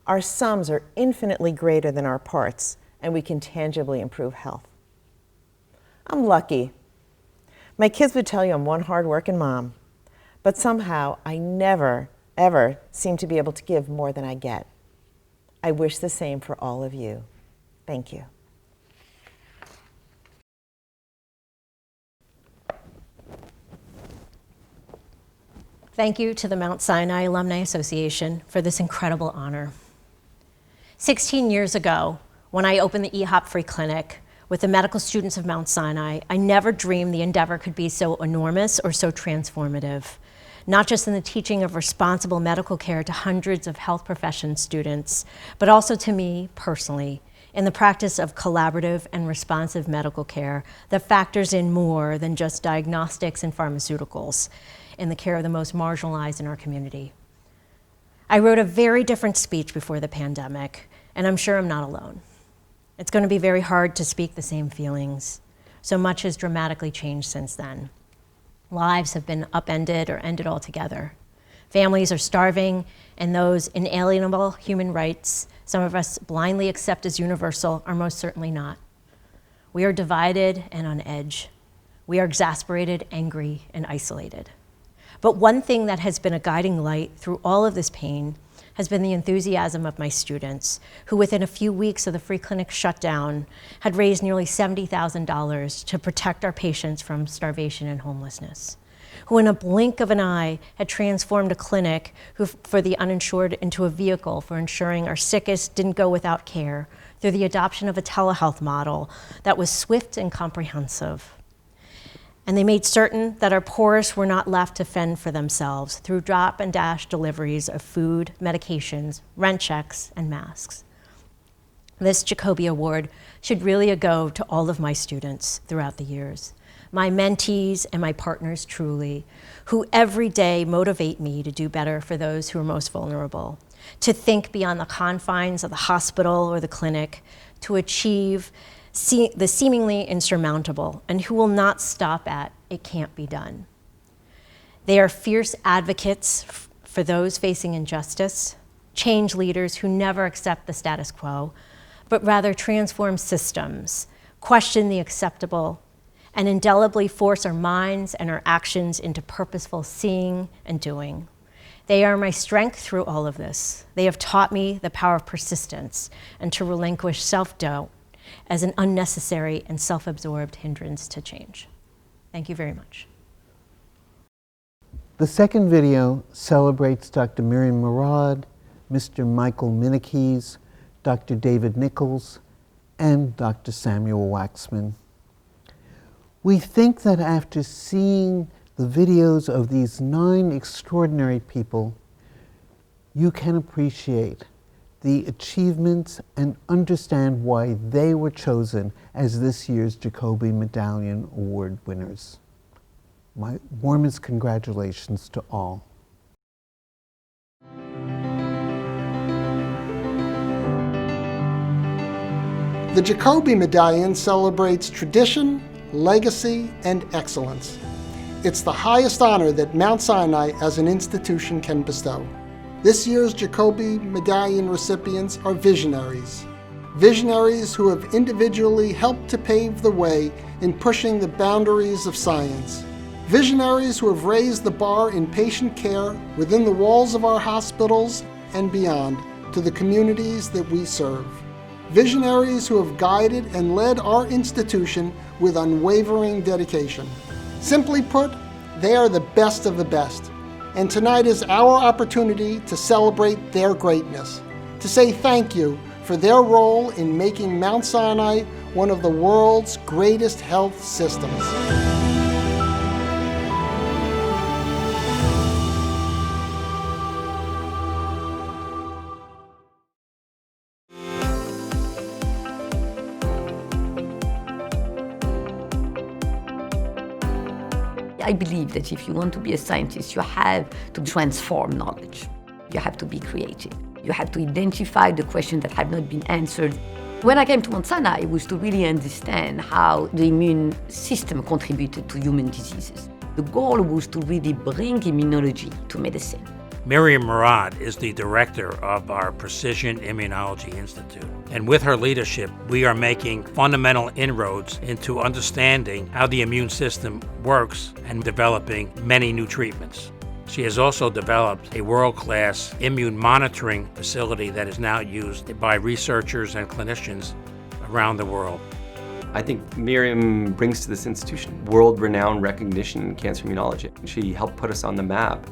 S13: our sums are infinitely greater than our parts, and we can tangibly improve health. I'm lucky. My kids would tell you I'm one hard-working mom, but somehow I never, ever seem to be able to give more than I get. I wish the same for all of you. Thank you.
S16: Thank you to the Mount Sinai Alumni Association for this incredible honor. 16 years ago, when I opened the EHOP Free Clinic with the medical students of Mount Sinai, I never dreamed the endeavor could be so enormous or so transformative, not just in the teaching of responsible medical care to hundreds of health profession students, but also to me personally, in the practice of collaborative and responsive medical care that factors in more than just diagnostics and pharmaceuticals in the care of the most marginalized in our community. I wrote a very different speech before the pandemic, and I'm sure I'm not alone. It's going to be very hard to speak the same feelings. So much has dramatically changed since then. Lives have been upended or ended altogether. Families are starving, and those inalienable human rights some of us blindly accept as universal are most certainly not. We are divided and on edge. We are exasperated, angry, and isolated. But one thing that has been a guiding light through all of this pain has been the enthusiasm of my students, who within a few weeks of the free clinic shutdown had raised nearly $70,000 to protect our patients from starvation and homelessness, who in a blink of an eye had transformed a clinic for the uninsured into a vehicle for ensuring our sickest didn't go without care through the adoption of a telehealth model that was swift and comprehensive. And they made certain that our poorest were not left to fend for themselves through drop and dash deliveries of food, medications, rent checks, and masks. This Jacobi Award should really go to all of my students throughout the years, my mentees and my partners truly, who every day motivate me to do better for those who are most vulnerable, to think beyond the confines of the hospital or the clinic, to achieve the seemingly insurmountable, and who will not stop at, it can't be done. They are fierce advocates for those facing injustice, change leaders who never accept the status quo, but rather transform systems, question the acceptable, and indelibly force our minds and our actions into purposeful seeing and doing. They are my strength through all of this. They have taught me the power of persistence and to relinquish self-doubt as an unnecessary and self-absorbed hindrance to change. Thank you very much.
S3: The second video celebrates Dr. Miriam Murad, Mr. Michael Minikes, Dr. David Nichols, and Dr. Samuel Waxman. We think that after seeing the videos of these 9 extraordinary people, you can appreciate the achievements and understand why they were chosen as this year's Jacobi Medallion Award winners. My warmest congratulations to all.
S20: The Jacobi Medallion celebrates tradition, legacy, and excellence. It's the highest honor that Mount Sinai as an institution can bestow. This year's Jacobi Medallion recipients are visionaries. Visionaries who have individually helped to pave the way in pushing the boundaries of science. Visionaries who have raised the bar in patient care within the walls of our hospitals and beyond to the communities that we serve. Visionaries who have guided and led our institution with unwavering dedication. Simply put, they are the best of the best. And tonight is our opportunity to celebrate their greatness, to say thank you for their role in making Mount Sinai one of the world's greatest health systems.
S21: I believe that if you want to be a scientist, you have to transform knowledge. You have to be creative. You have to identify the questions that have not been answered. When I came to Mount Sinai, it was to really understand how the immune system contributed to human diseases. The goal was to really bring immunology to medicine.
S2: Miriam Murad is the director of our Precision Immunology Institute. And with her leadership, we are making fundamental inroads into understanding how the immune system works and developing many new treatments. She has also developed a world-class immune monitoring facility that is now used by researchers and clinicians around the world.
S22: I think Miriam brings to this institution world-renowned recognition in cancer immunology. She helped put us on the map.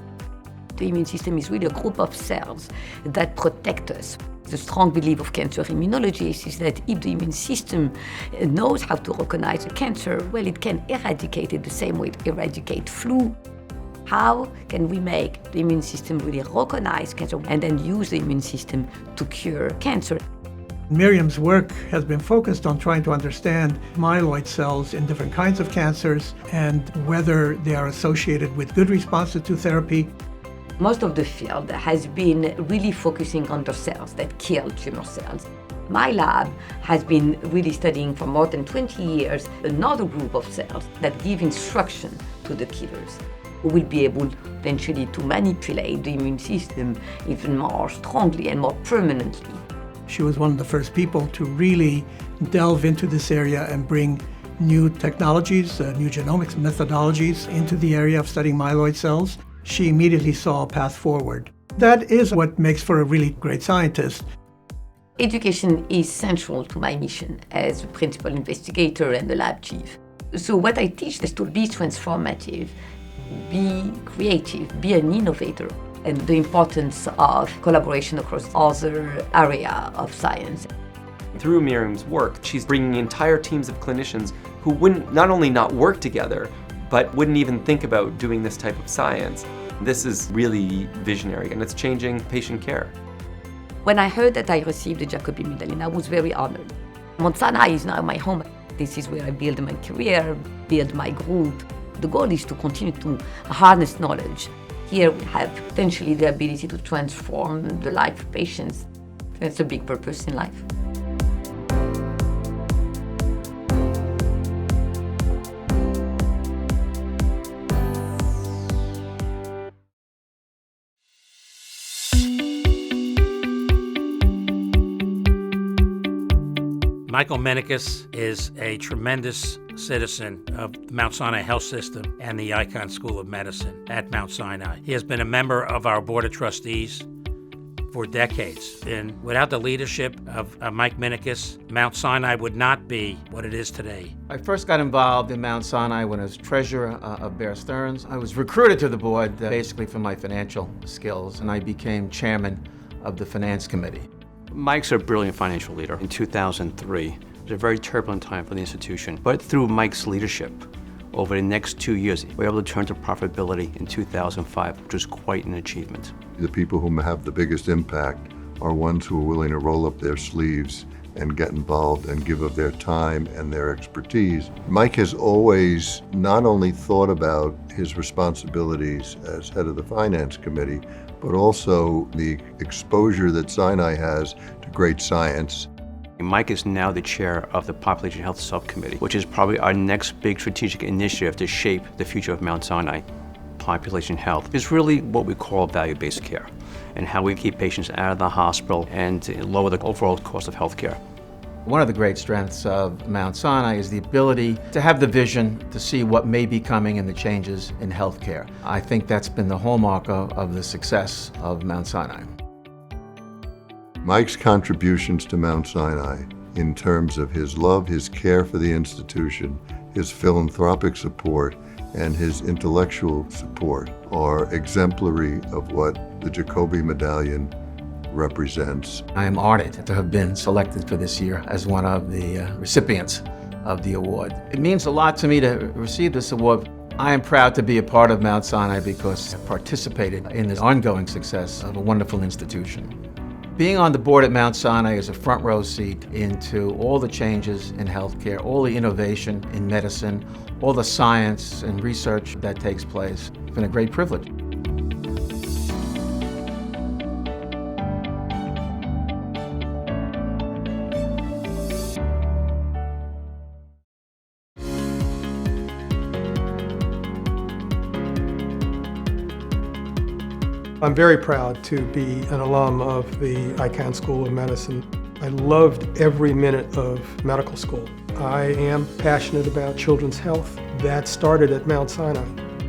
S21: The immune system is really a group of cells that protect us. The strong belief of cancer immunologists is that if the immune system knows how to recognize a cancer, well, it can eradicate it the same way it eradicates flu. How can we make the immune system really recognize cancer and then use the immune system to cure cancer?
S23: Miriam's work has been focused on trying to understand myeloid cells in different kinds of cancers and whether they are associated with good responses to therapy.
S21: Most of the field has been really focusing on the cells that kill tumor cells. My lab has been really studying for more than 20 years another group of cells that give instruction to the killers, who will be able eventually to manipulate the immune system even more strongly and more permanently.
S23: She was one of the first people to really delve into this area and bring new technologies, new genomics methodologies into the area of studying myeloid cells. She immediately saw a path forward. That is what makes for a really great scientist.
S21: Education is central to my mission as a principal investigator and the lab chief. So what I teach is to be transformative, be creative, be an innovator, and the importance of collaboration across other areas of science.
S22: Through Miriam's work, she's bringing entire teams of clinicians who wouldn't not only not work together, but wouldn't even think about doing this type of science. This is really visionary, and it's changing patient care.
S21: When I heard that I received the Jacobi medallion, I was very honored. Mount Sinai is now my home. This is where I build my career, build my group. The goal is to continue to harness knowledge. Here we have potentially the ability to transform the life of patients. That's a big purpose in life.
S2: Michael Menikis is a tremendous citizen of the Mount Sinai Health System and the Icahn School of Medicine at Mount Sinai. He has been a member of our Board of Trustees for decades. And without the leadership of Mike Menikis, Mount Sinai would not be what it is today.
S5: I first got involved in Mount Sinai when I was treasurer of Bear Stearns. I was recruited to the board basically for my financial skills, and I became chairman of the finance committee.
S24: Mike's a brilliant financial leader. In 2003, it was a very turbulent time for the institution, but through Mike's leadership, over the next 2 years, we were able to turn to profitability in 2005, which was quite an achievement.
S25: The people who have the biggest impact are ones who are willing to roll up their sleeves and get involved and give of their time and their expertise. Mike has always not only thought about his responsibilities as head of the finance committee, but also the exposure that Sinai has to great science.
S24: Mike is now the chair of the Population Health Subcommittee, which is probably our next big strategic initiative to shape the future of Mount Sinai. Population health is really what we call value-based care, and how we keep patients out of the hospital and lower the overall cost of healthcare.
S5: One of the great strengths of Mount Sinai is the ability to have the vision to see what may be coming in the changes in healthcare. I think that's been the hallmark of the success of Mount Sinai.
S25: Mike's contributions to Mount Sinai, in terms of his love, his care for the institution, his philanthropic support, and his intellectual support, are exemplary of what the Jacobi medallion represents.
S1: I am honored to have been selected for this year as one of the recipients of the award. It means a lot to me to receive this award. I am proud to be a part of Mount Sinai because I participated in the ongoing success of a wonderful institution. Being on the board at Mount Sinai is a front row seat into all the changes in healthcare, all the innovation in medicine, all the science and research that takes place. It's been a great privilege.
S4: I'm very proud to be an alum of the Icahn School of Medicine. I loved every minute of medical school. I am passionate about children's health. That started at Mount Sinai.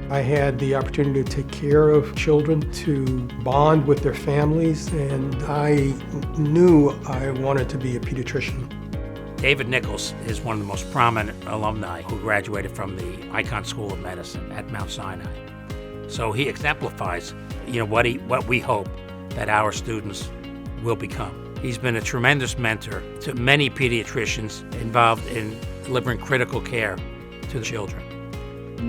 S4: I had the opportunity to take care of children, to bond with their families, and I knew I wanted to be a pediatrician.
S2: David Nichols is one of the most prominent alumni who graduated from the Icahn School of Medicine at Mount Sinai. So he exemplifies, what we hope that our students will become. He's been a tremendous mentor to many pediatricians involved in delivering critical care to the children.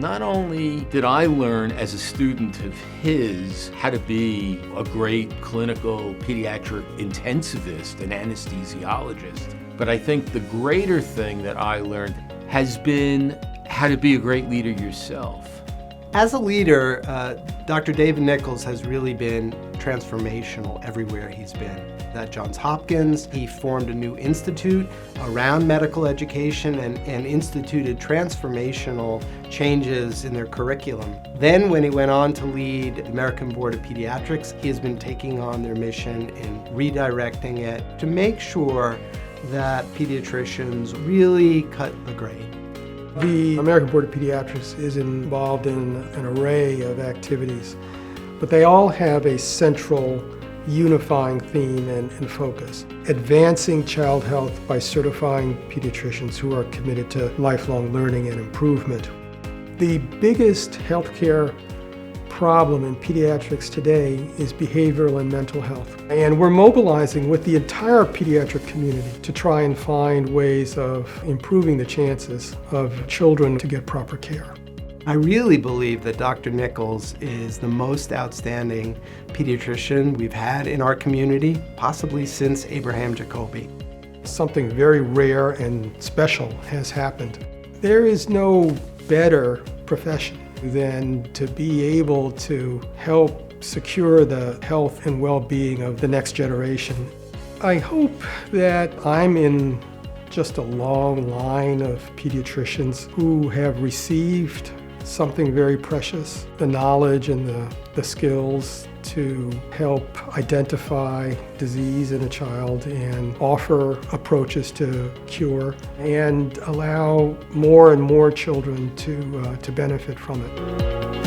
S14: Not only did I learn as a student of his how to be a great clinical pediatric intensivist and anesthesiologist, but I think the greater thing that I learned has been how to be a great leader yourself.
S6: As a leader, Dr. David Nichols has really been transformational everywhere he's been. At Johns Hopkins, he formed a new institute around medical education and instituted transformational changes in their curriculum. Then when he went on to lead the American Board of Pediatrics, he has been taking on their mission and redirecting it to make sure that pediatricians really cut the grade.
S4: The American Board of Pediatrics is involved in an array of activities, but they all have a central unifying theme and focus: advancing child health by certifying pediatricians who are committed to lifelong learning and improvement. The biggest healthcare problem in pediatrics today is behavioral and mental health. And we're mobilizing with the entire pediatric community to try and find ways of improving the chances of children to get proper care.
S6: I really believe that Dr. Nichols is the most outstanding pediatrician we've had in our community, possibly since Abraham Jacobi.
S4: Something very rare and special has happened. There is no better profession than to be able to help secure the health and well-being of the next generation. I hope that I'm in just a long line of pediatricians who have received something very precious, the knowledge and the skills to help identify disease in a child and offer approaches to cure and allow more and more children to benefit from it.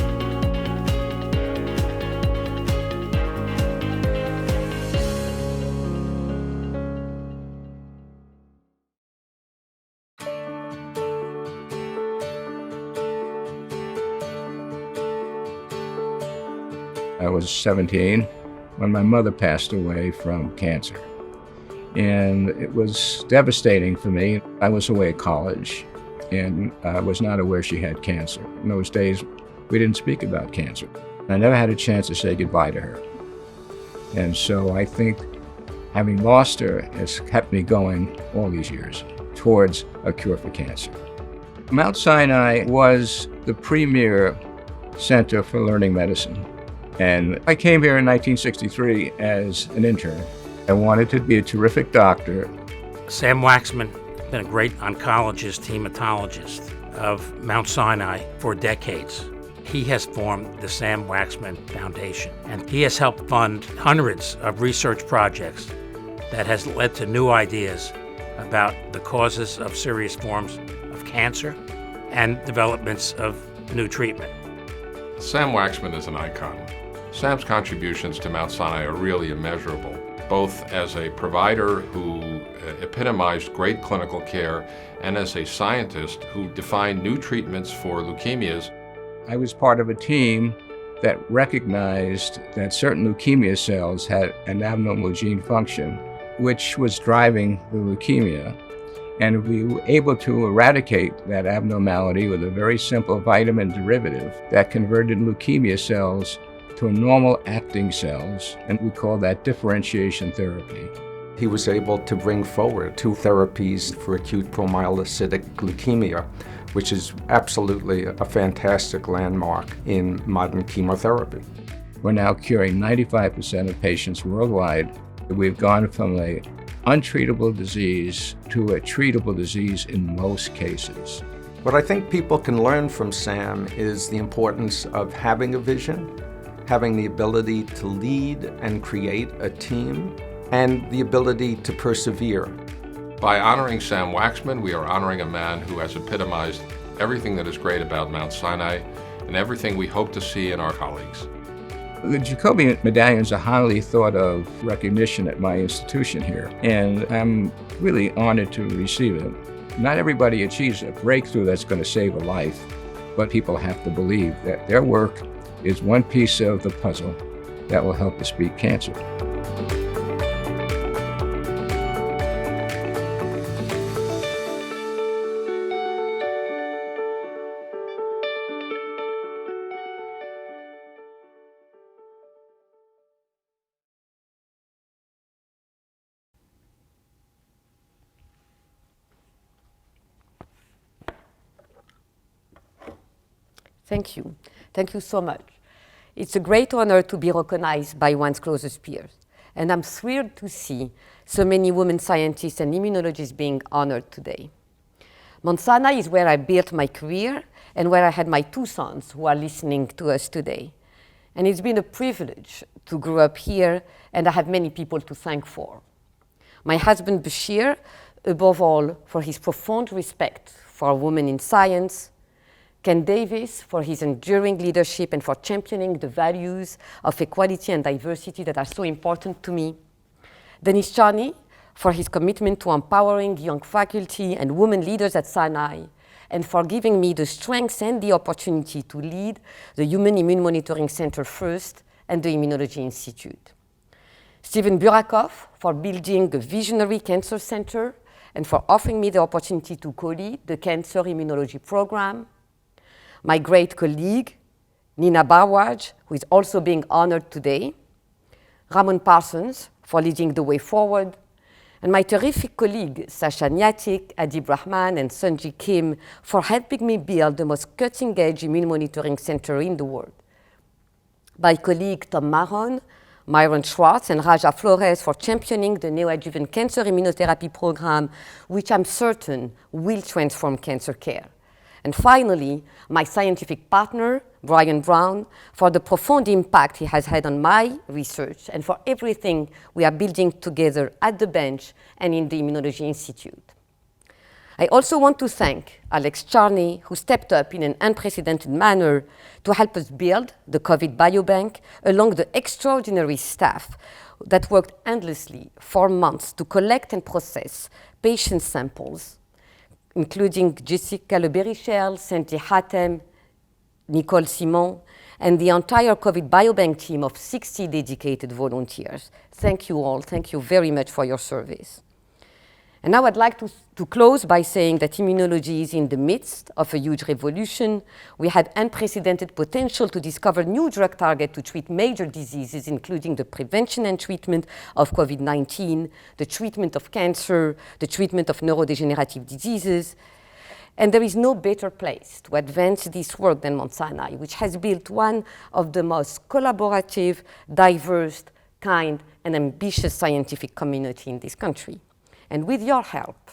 S8: I was 17 when my mother passed away from cancer. And it was devastating for me. I was away at college and I was not aware she had cancer. In those days, we didn't speak about cancer. I never had a chance to say goodbye to her. And so I think having lost her has kept me going all these years towards a cure for cancer. Mount Sinai was the premier center for learning medicine. And I came here in 1963 as an intern. I wanted to be a terrific doctor.
S2: Sam Waxman has been a great oncologist, hematologist of Mount Sinai for decades. He has formed the Sam Waxman Foundation, and he has helped fund hundreds of research projects that has led to new ideas about the causes of serious forms of cancer and developments of new treatment.
S9: Sam Waxman is an icon. Sam's contributions to Mount Sinai are really immeasurable, both as a provider who epitomized great clinical care and as a scientist who defined new treatments for leukemias.
S8: I was part of a team that recognized that certain leukemia cells had an abnormal gene function, which was driving the leukemia. And we were able to eradicate that abnormality with a very simple vitamin derivative that converted leukemia cells to normal acting cells, and we call that differentiation therapy.
S7: He was able to bring forward 2 therapies for acute promyelocytic leukemia, which is absolutely a fantastic landmark in modern chemotherapy.
S8: We're now curing 95% of patients worldwide. We've gone from an untreatable disease to a treatable disease in most cases.
S7: What I think people can learn from Sam is the importance of having a vision, having the ability to lead and create a team, and the ability to persevere.
S9: By honoring Sam Waxman, we are honoring a man who has epitomized everything that is great about Mount Sinai and everything we hope to see in our colleagues.
S8: The Jacobi medallion is a highly thought of recognition at my institution here, and I'm really honored to receive it. Not everybody achieves a breakthrough that's going to save a life, but people have to believe that their work is one piece of the puzzle that will help us beat cancer.
S21: Thank you. Thank you so much. It's a great honor to be recognized by one's closest peers. And I'm thrilled to see so many women scientists and immunologists being honored today. Mount Sinai is where I built my career and where I had my 2 sons who are listening to us today. And it's been a privilege to grow up here, and I have many people to thank for. My husband Bashir, above all, for his profound respect for women in science, Ken Davis for his enduring leadership and for championing the values of equality and diversity that are so important to me. Dennis Charney for his commitment to empowering young faculty and women leaders at Sinai, and for giving me the strength and the opportunity to lead the Human Immune Monitoring Center first and the Immunology Institute. Stephen Burakoff for building a visionary cancer center and for offering me the opportunity to co-lead the Cancer Immunology Program. My great colleague, Nina Barwaj, who is also being honored today, Ramon Parsons for leading the way forward, and my terrific colleague, Sasha Nyatik, Adib Rahman, and Sunji Kim for helping me build the most cutting-edge immune monitoring center in the world. My colleague, Tom Mahon, Myron Schwartz, and Raja Flores for championing the neoadjuvant cancer immunotherapy program, which I'm certain will transform cancer care. And finally, my scientific partner, Brian Brown, for the profound impact he has had on my research and for everything we are building together at the bench and in the Immunology Institute. I also want to thank Alex Charney, who stepped up in an unprecedented manner to help us build the COVID Biobank, along the extraordinary staff that worked endlessly for months to collect and process patient samples, including Jessica Leberichel, Santi Hatem, Nicole Simon, and the entire COVID Biobank team of 60 dedicated volunteers. Thank you all. Thank you very much for your service. And now I'd like to close by saying that immunology is in the midst of a huge revolution. We had unprecedented potential to discover new drug targets to treat major diseases, including the prevention and treatment of COVID-19, the treatment of cancer, the treatment of neurodegenerative diseases. And there is no better place to advance this work than Mount Sinai, which has built one of the most collaborative, diverse, kind, and ambitious scientific community in this country. And with your help,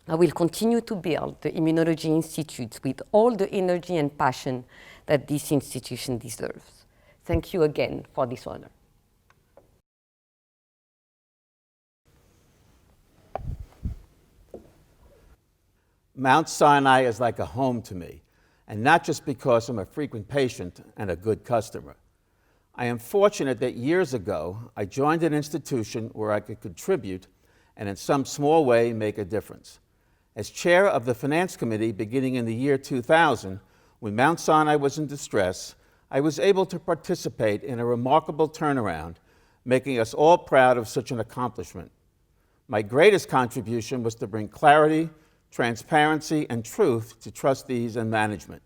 S21: I will continue to build the Immunology Institute with all the energy and passion that this institution deserves. Thank you again for this honor.
S1: Mount Sinai is like a home to me, and not just because I'm a frequent patient and a good customer. I am fortunate that years ago, I joined an institution where I could contribute and in some small way make a difference. As chair of the Finance Committee beginning in the year 2000, when Mount Sinai was in distress, I was able to participate in a remarkable turnaround, making us all proud of such an accomplishment. My greatest contribution was to bring clarity, transparency, and truth to trustees and management.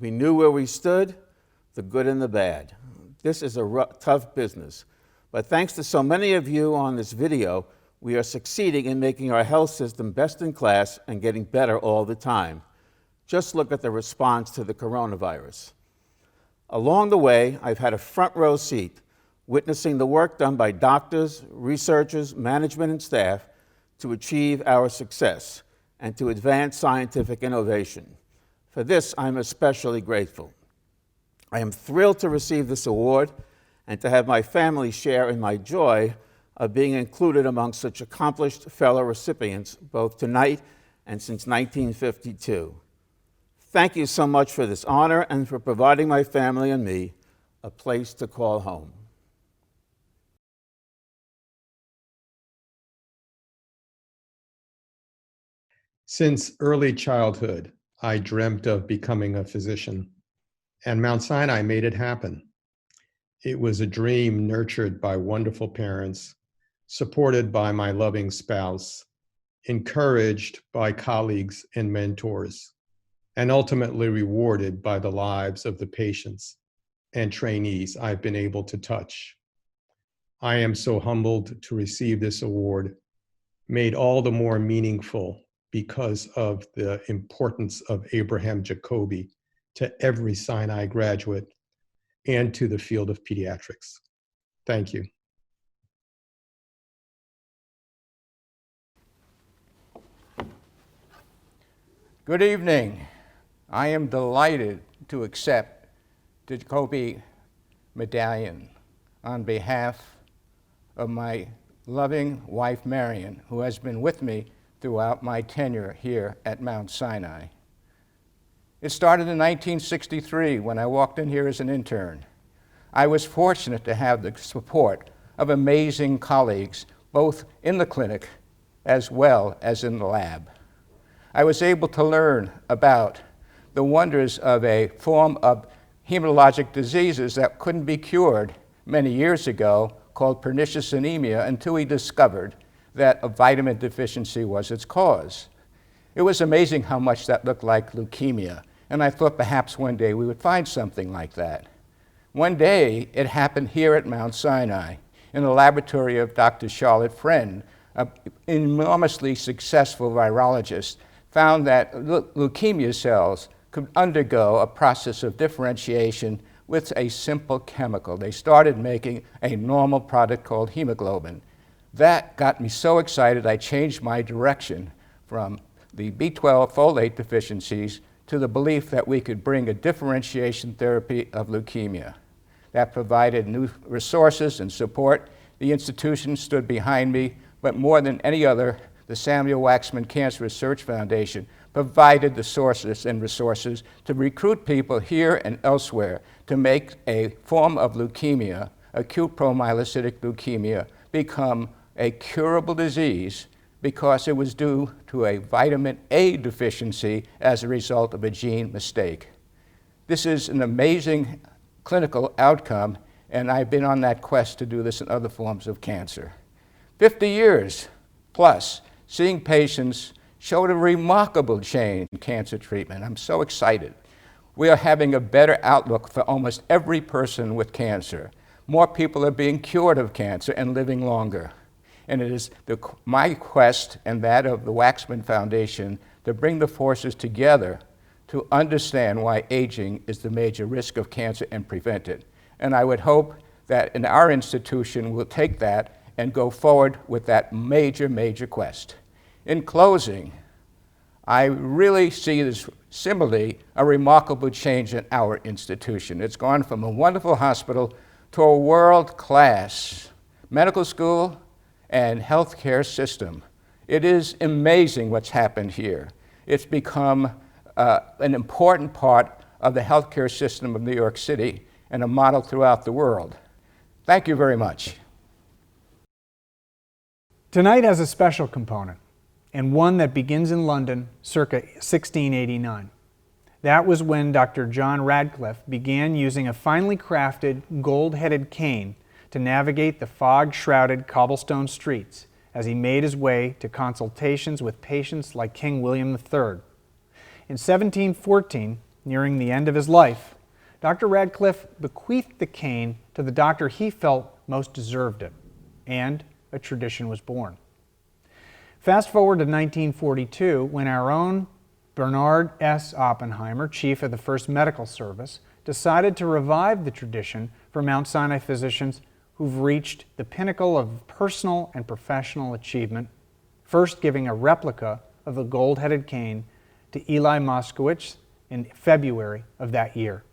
S1: We knew where we stood, the good and the bad. This is a tough business, but thanks to so many of you on this video, we are succeeding in making our health system best in class and getting better all the time. Just look at the response to the coronavirus. Along the way, I've had a front row seat, witnessing the work done by doctors, researchers, management, and staff to achieve our success and to advance scientific innovation. For this, I'm especially grateful. I am thrilled to receive this award and to have my family share in my joy of being included among such accomplished fellow recipients, both tonight and since 1952. Thank you so much for this honor and for providing my family and me a place to call home.
S4: Since early childhood, I dreamt of becoming a physician, and Mount Sinai made it happen. It was a dream nurtured by wonderful parents, supported by my loving spouse, encouraged by colleagues and mentors, and ultimately rewarded by the lives of the patients and trainees I've been able to touch. I am so humbled to receive this award, made all the more meaningful because of the importance of Abraham Jacobi to every Sinai graduate and to the field of pediatrics. Thank you.
S8: Good evening. I am delighted to accept the Jacobi medallion on behalf of my loving wife, Marion, who has been with me throughout my tenure here at Mount Sinai. It started in 1963 when I walked in here as an intern. I was fortunate to have the support of amazing colleagues, both in the clinic as well as in the lab. I was able to learn about the wonders of a form of hematologic diseases that couldn't be cured many years ago, called pernicious anemia, until we discovered that a vitamin deficiency was its cause. It was amazing how much that looked like leukemia, and I thought perhaps one day we would find something like that. One day, it happened here at Mount Sinai, in the laboratory of Dr. Charlotte Friend, an enormously successful virologist, found that leukemia cells could undergo a process of differentiation with a simple chemical. They started making a normal product called hemoglobin. That got me so excited, I changed my direction from the B12 folate deficiencies to the belief that we could bring a differentiation therapy of leukemia. That provided new resources and support. The institution stood behind me, but more than any other, the Samuel Waxman Cancer Research Foundation provided the sources and resources to recruit people here and elsewhere to make a form of leukemia, acute promyelocytic leukemia, become a curable disease because it was due to a vitamin A deficiency as a result of a gene mistake. This is an amazing clinical outcome, and I've been on that quest to do this in other forms of cancer. 50 years plus, seeing patients showed a remarkable change in cancer treatment. I'm so excited. We are having a better outlook for almost every person with cancer. More people are being cured of cancer and living longer. And it is my quest and that of the Waxman Foundation to bring the forces together to understand why aging is the major risk of cancer and prevent it. And I would hope that in our institution we'll take that and go forward with that major, major quest. In closing, I really see this similarly a remarkable change in our institution. It's gone from a wonderful hospital to a world-class medical school and healthcare system. It is amazing what's happened here. It's become an important part of the healthcare system of New York City and a model throughout the world. Thank you very much.
S11: Tonight has a special component, and one that begins in London circa 1689. That was when Dr. John Radcliffe began using a finely crafted, gold-headed cane to navigate the fog-shrouded cobblestone streets as he made his way to consultations with patients like King William III. In 1714, nearing the end of his life, Dr. Radcliffe bequeathed the cane to the doctor he felt most deserved it, and a tradition was born. Fast forward to 1942, when our own Bernard S. Oppenheimer, chief of the First Medical Service, decided to revive the tradition for Mount Sinai physicians who've reached the pinnacle of personal and professional achievement, first giving a replica of the gold-headed cane to Eli Moskowitz in February of that year.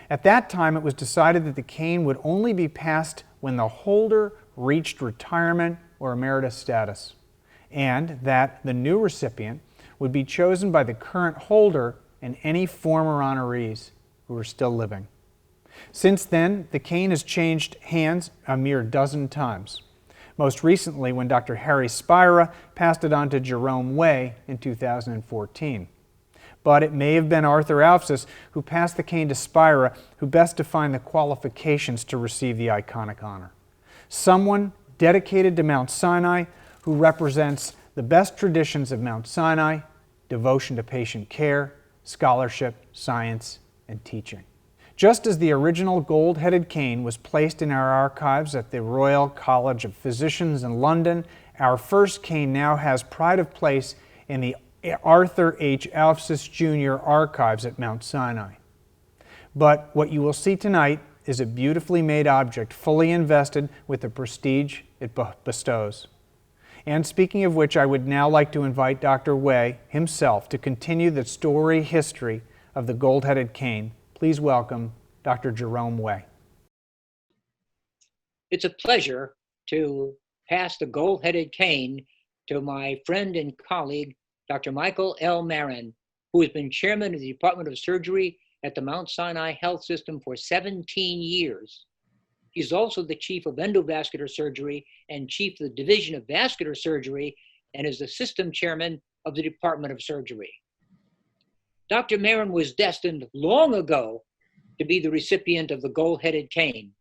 S11: At that time, it was decided that the cane would only be passed when the holder reached retirement or emeritus status, and that the new recipient would be chosen by the current holder and any former honorees who are still living. Since then, the cane has changed hands a mere dozen times, most recently when Dr. Harry Spira passed it on to Jerome Way in 2014. But it may have been Arthur Alphys who passed the cane to Spira who best defined the qualifications to receive the iconic honor. Someone dedicated to Mount Sinai who represents the best traditions of Mount Sinai, devotion to patient care, scholarship, science, and teaching. Just as the original gold-headed cane was placed in our archives at the Royal College of Physicians in London, our first cane now has pride of place in the Arthur H. Alphys Jr. archives at Mount Sinai. But what you will see tonight is a beautifully made object fully invested with the prestige it bestows. And speaking of which, I would now like to invite Dr. Way himself to continue the story history of the gold-headed cane. Please welcome Dr. Jerome Way.
S12: It's a pleasure to pass the gold-headed cane to my friend and colleague, Dr. Michael L. Marin, who has been chairman of the Department of Surgery at the Mount Sinai Health System for 17 years. He's also the chief of endovascular surgery and chief of the Division of Vascular Surgery and is the system chairman of the Department of Surgery. Dr. Marin was destined long ago to be the recipient of the gold-headed cane,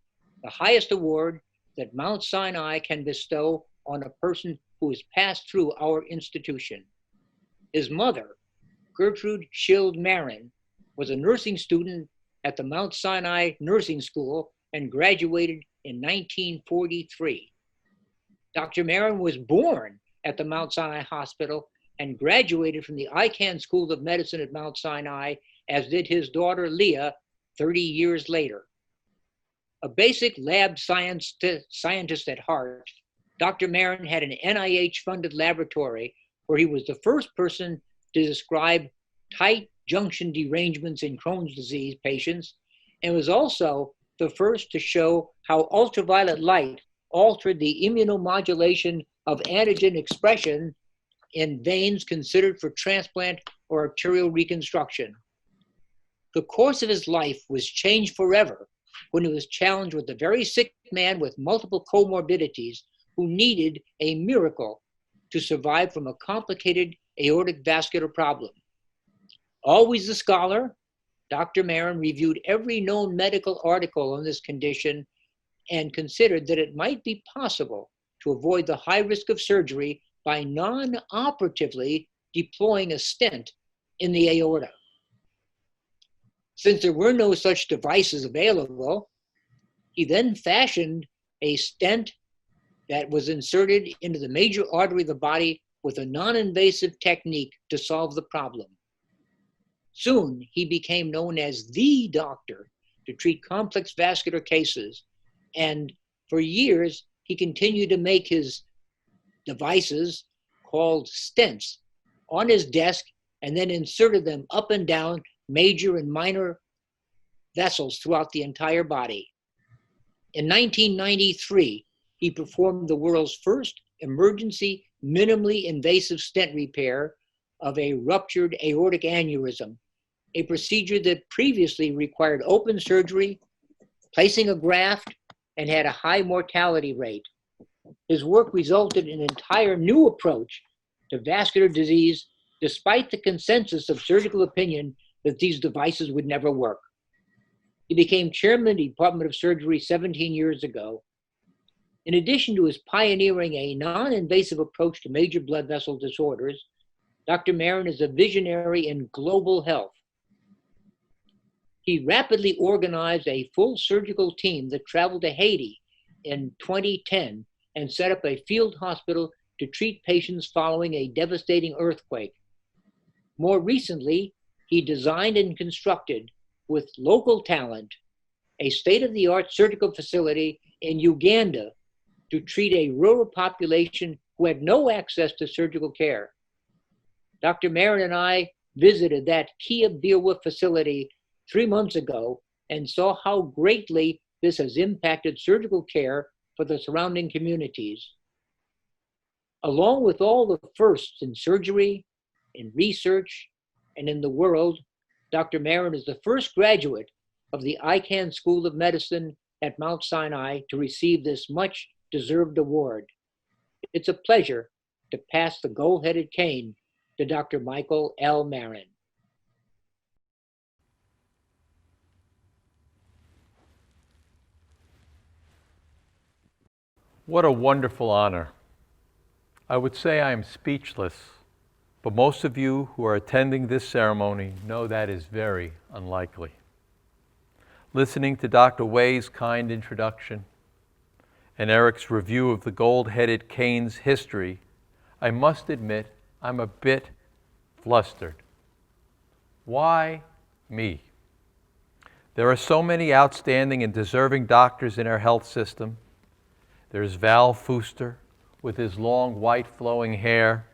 S12: the highest award that Mount Sinai can bestow on a person who has passed through our institution. His mother, Gertrude Schild Marin, was a nursing student at the Mount Sinai Nursing School and graduated in 1943. Dr. Marin was born at the Mount Sinai Hospital and graduated from the Icahn School of Medicine at Mount Sinai, as did his daughter Leah 30 years later. A basic lab scientist at heart, Dr. Marin had an NIH-funded laboratory where he was the first person to describe tight junction derangements in Crohn's disease patients, and was also the first to show how ultraviolet light altered the immunomodulation of antigen expression in veins considered for transplant or arterial reconstruction. The course of his life was changed forever when he was challenged with a very sick man with multiple comorbidities who needed a miracle to survive from a complicated aortic vascular problem. Always a scholar, Dr. Marin reviewed every known medical article on this condition and considered that it might be possible to avoid the high risk of surgery by non-operatively deploying a stent in the aorta. Since there were no such devices available, he then fashioned a stent that was inserted into the major artery of the body with a non-invasive technique to solve the problem. Soon, he became known as the doctor to treat complex vascular cases, and for years, he continued to make his devices, called stents, on his desk and then inserted them up and down major and minor vessels throughout the entire body. In 1993, he performed the world's first emergency minimally invasive stent repair of a ruptured aortic aneurysm, a procedure that previously required open surgery, placing a graft, and had a high mortality rate. His work resulted in an entire new approach to vascular disease, despite the consensus of surgical opinion that these devices would never work. He became chairman of the Department of Surgery 17 years ago. In addition to his pioneering a non-invasive approach to major blood vessel disorders, Dr. Marin is a visionary in global health. He rapidly organized a full surgical team that traveled to Haiti in 2010 and set up a field hospital to treat patients following a devastating earthquake. More recently, he designed and constructed, with local talent, a state-of-the-art surgical facility in Uganda to treat a rural population who had no access to surgical care. Dr. Marin and I visited that Kiabirwa facility 3 months ago and saw how greatly this has impacted surgical care for the surrounding communities. Along with all the firsts in surgery, in research, and in the world, Dr. Marin is the first graduate of the Icahn School of Medicine at Mount Sinai to receive this much-deserved award. It's a pleasure to pass the gold-headed cane to Dr. Michael L. Marin.
S10: What a wonderful honor. I would say I am speechless, but most of you who are attending this ceremony know that is very unlikely. Listening to Dr. Wei's kind introduction and Eric's review of the gold-headed cane's history, I must admit I'm a bit flustered. Why me? There are so many outstanding and deserving doctors in our health system. There's Val Fuster with his long white flowing hair,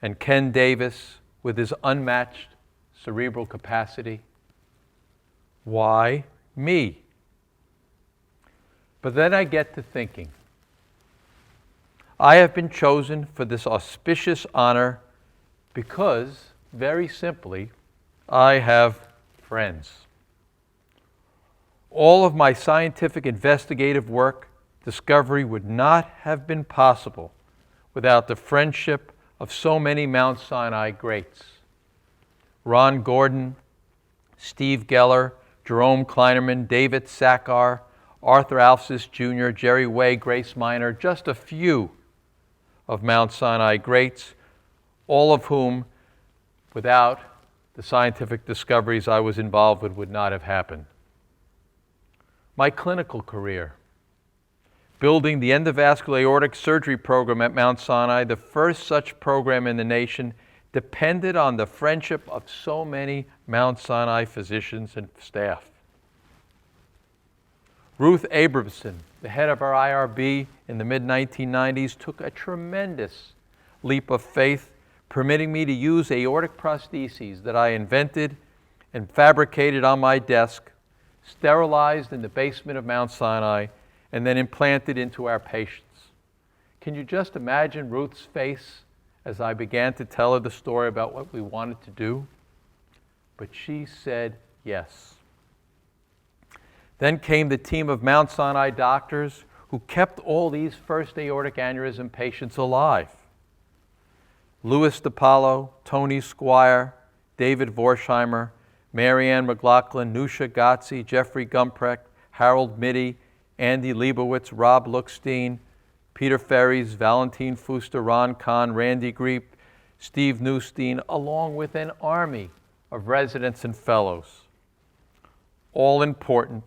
S10: and Ken Davis with his unmatched cerebral capacity. Why me? But then I get to thinking. I have been chosen for this auspicious honor because, very simply, I have friends. All of my scientific investigative work, discovery would not have been possible without the friendship of so many Mount Sinai greats. Ron Gordon, Steve Geller, Jerome Kleinerman, David Sackar, Arthur Alphys Jr., Jerry Way, Grace Minor, just a few of Mount Sinai greats, all of whom, without the scientific discoveries I was involved with, would not have happened. My clinical career, building the endovascular aortic surgery program at Mount Sinai, the first such program in the nation, depended on the friendship of so many Mount Sinai physicians and staff. Ruth Abramson, the head of our IRB in the mid-1990s, took a tremendous leap of faith, permitting me to use aortic prostheses that I invented and fabricated on my desk, sterilized in the basement of Mount Sinai, and then implanted into our patients. Can you just imagine Ruth's face as I began to tell her the story about what we wanted to do? But she said yes. Then came the team of Mount Sinai doctors who kept all these first aortic aneurysm patients alive. Louis DiPaolo, Tony Squire, David Vorsheimer, Marianne McLaughlin, Nusha Gotzi, Jeffrey Gumprecht, Harold Mitty, Andy Leibowitz, Rob Lookstein, Peter Ferries, Valentin Fuster, Ron Kahn, Randy Greep, Steve Newstein, along with an army of residents and fellows. All important,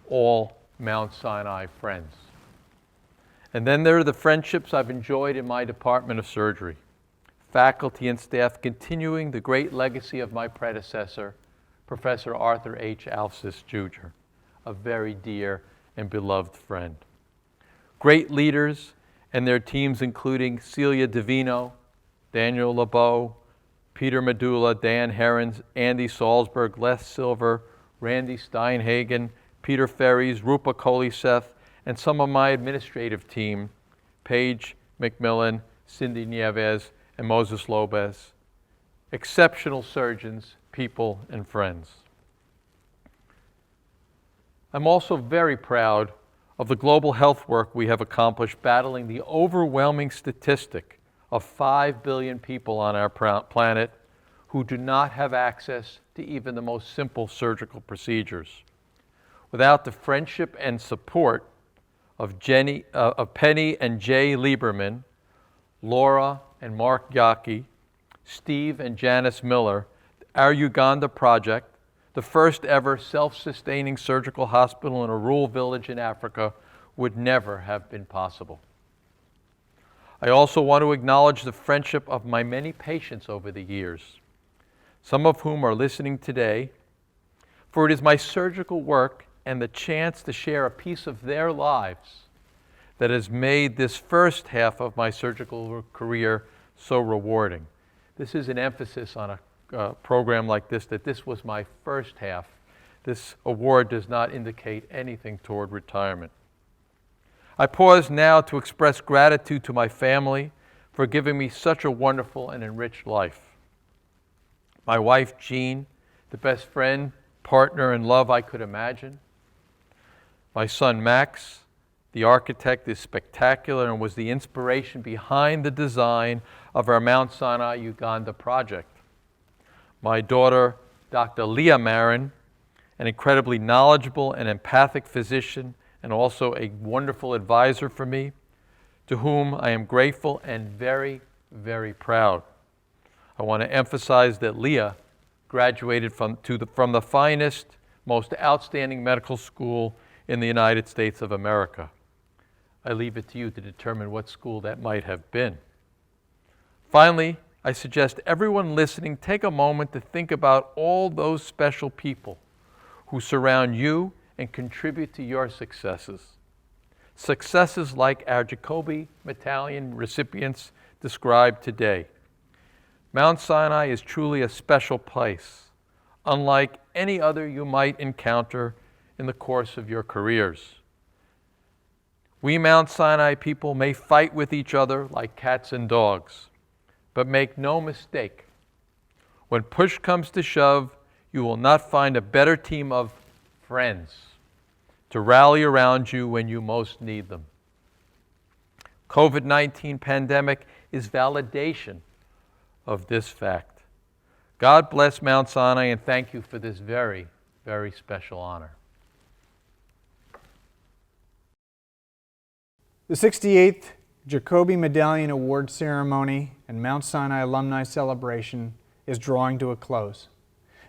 S10: all Mount Sinai friends. And then there are the friendships I've enjoyed in my Department of Surgery. Faculty and staff continuing the great legacy of my predecessor, Professor Arthur H. Alphys Jr., a very dear and beloved friend. Great leaders and their teams including Celia Divino, Daniel LeBeau, Peter Medulla, Dan Herons, Andy Salzberg, Les Silver, Randy Steinhagen, Peter Ferries, Rupa Koliseth, and some of my administrative team, Paige McMillan, Cindy Nieves, and Moses Lopez. Exceptional surgeons, people, and friends. I'm also very proud of the global health work we have accomplished battling the overwhelming statistic of 5 billion people on our planet who do not have access to even the most simple surgical procedures. Without the friendship and support of Penny and Jay Lieberman, Laura and Mark Yaki, Steve and Janice Miller, our Uganda project, the first ever self-sustaining surgical hospital in a rural village in Africa, would never have been possible. I also want to acknowledge the friendship of my many patients over the years, some of whom are listening today, for it is my surgical work and the chance to share a piece of their lives that has made this first half of my surgical career so rewarding. This is an emphasis on a program like this, that this was my first half. This award does not indicate anything toward retirement. I pause now to express gratitude to my family for giving me such a wonderful and enriched life. My wife, Jean, the best friend, partner, and love I could imagine. My son, Max, the architect, is spectacular and was the inspiration behind the design of our Mount Sinai Uganda project. My daughter, Dr. Leah Marin, an incredibly knowledgeable and empathic physician and also a wonderful advisor for me, to whom I am grateful and very, very proud. I want to emphasize that Leah graduated from the finest, most outstanding medical school in the United States of America. I leave it to you to determine what school that might have been. Finally, I suggest everyone listening take a moment to think about all those special people who surround you and contribute to your successes. Successes like our Jacobi medallion recipients described today. Mount Sinai is truly a special place, unlike any other you might encounter in the course of your careers. We Mount Sinai people may fight with each other like cats and dogs, but make no mistake, when push comes to shove, you will not find a better team of friends to rally around you when you most need them. COVID-19 pandemic is validation of this fact. God bless Mount Sinai and thank you for this very, very special honor.
S11: The 68th Jacobi Medallion Award Ceremony and Mount Sinai Alumni Celebration is drawing to a close.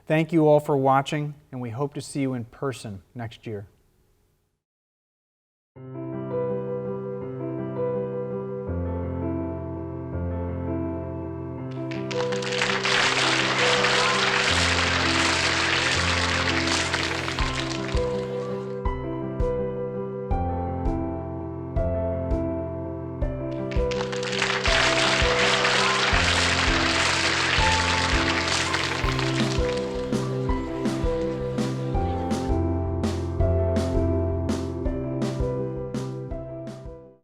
S11: Thank you all for watching, and we hope to see you in person next year.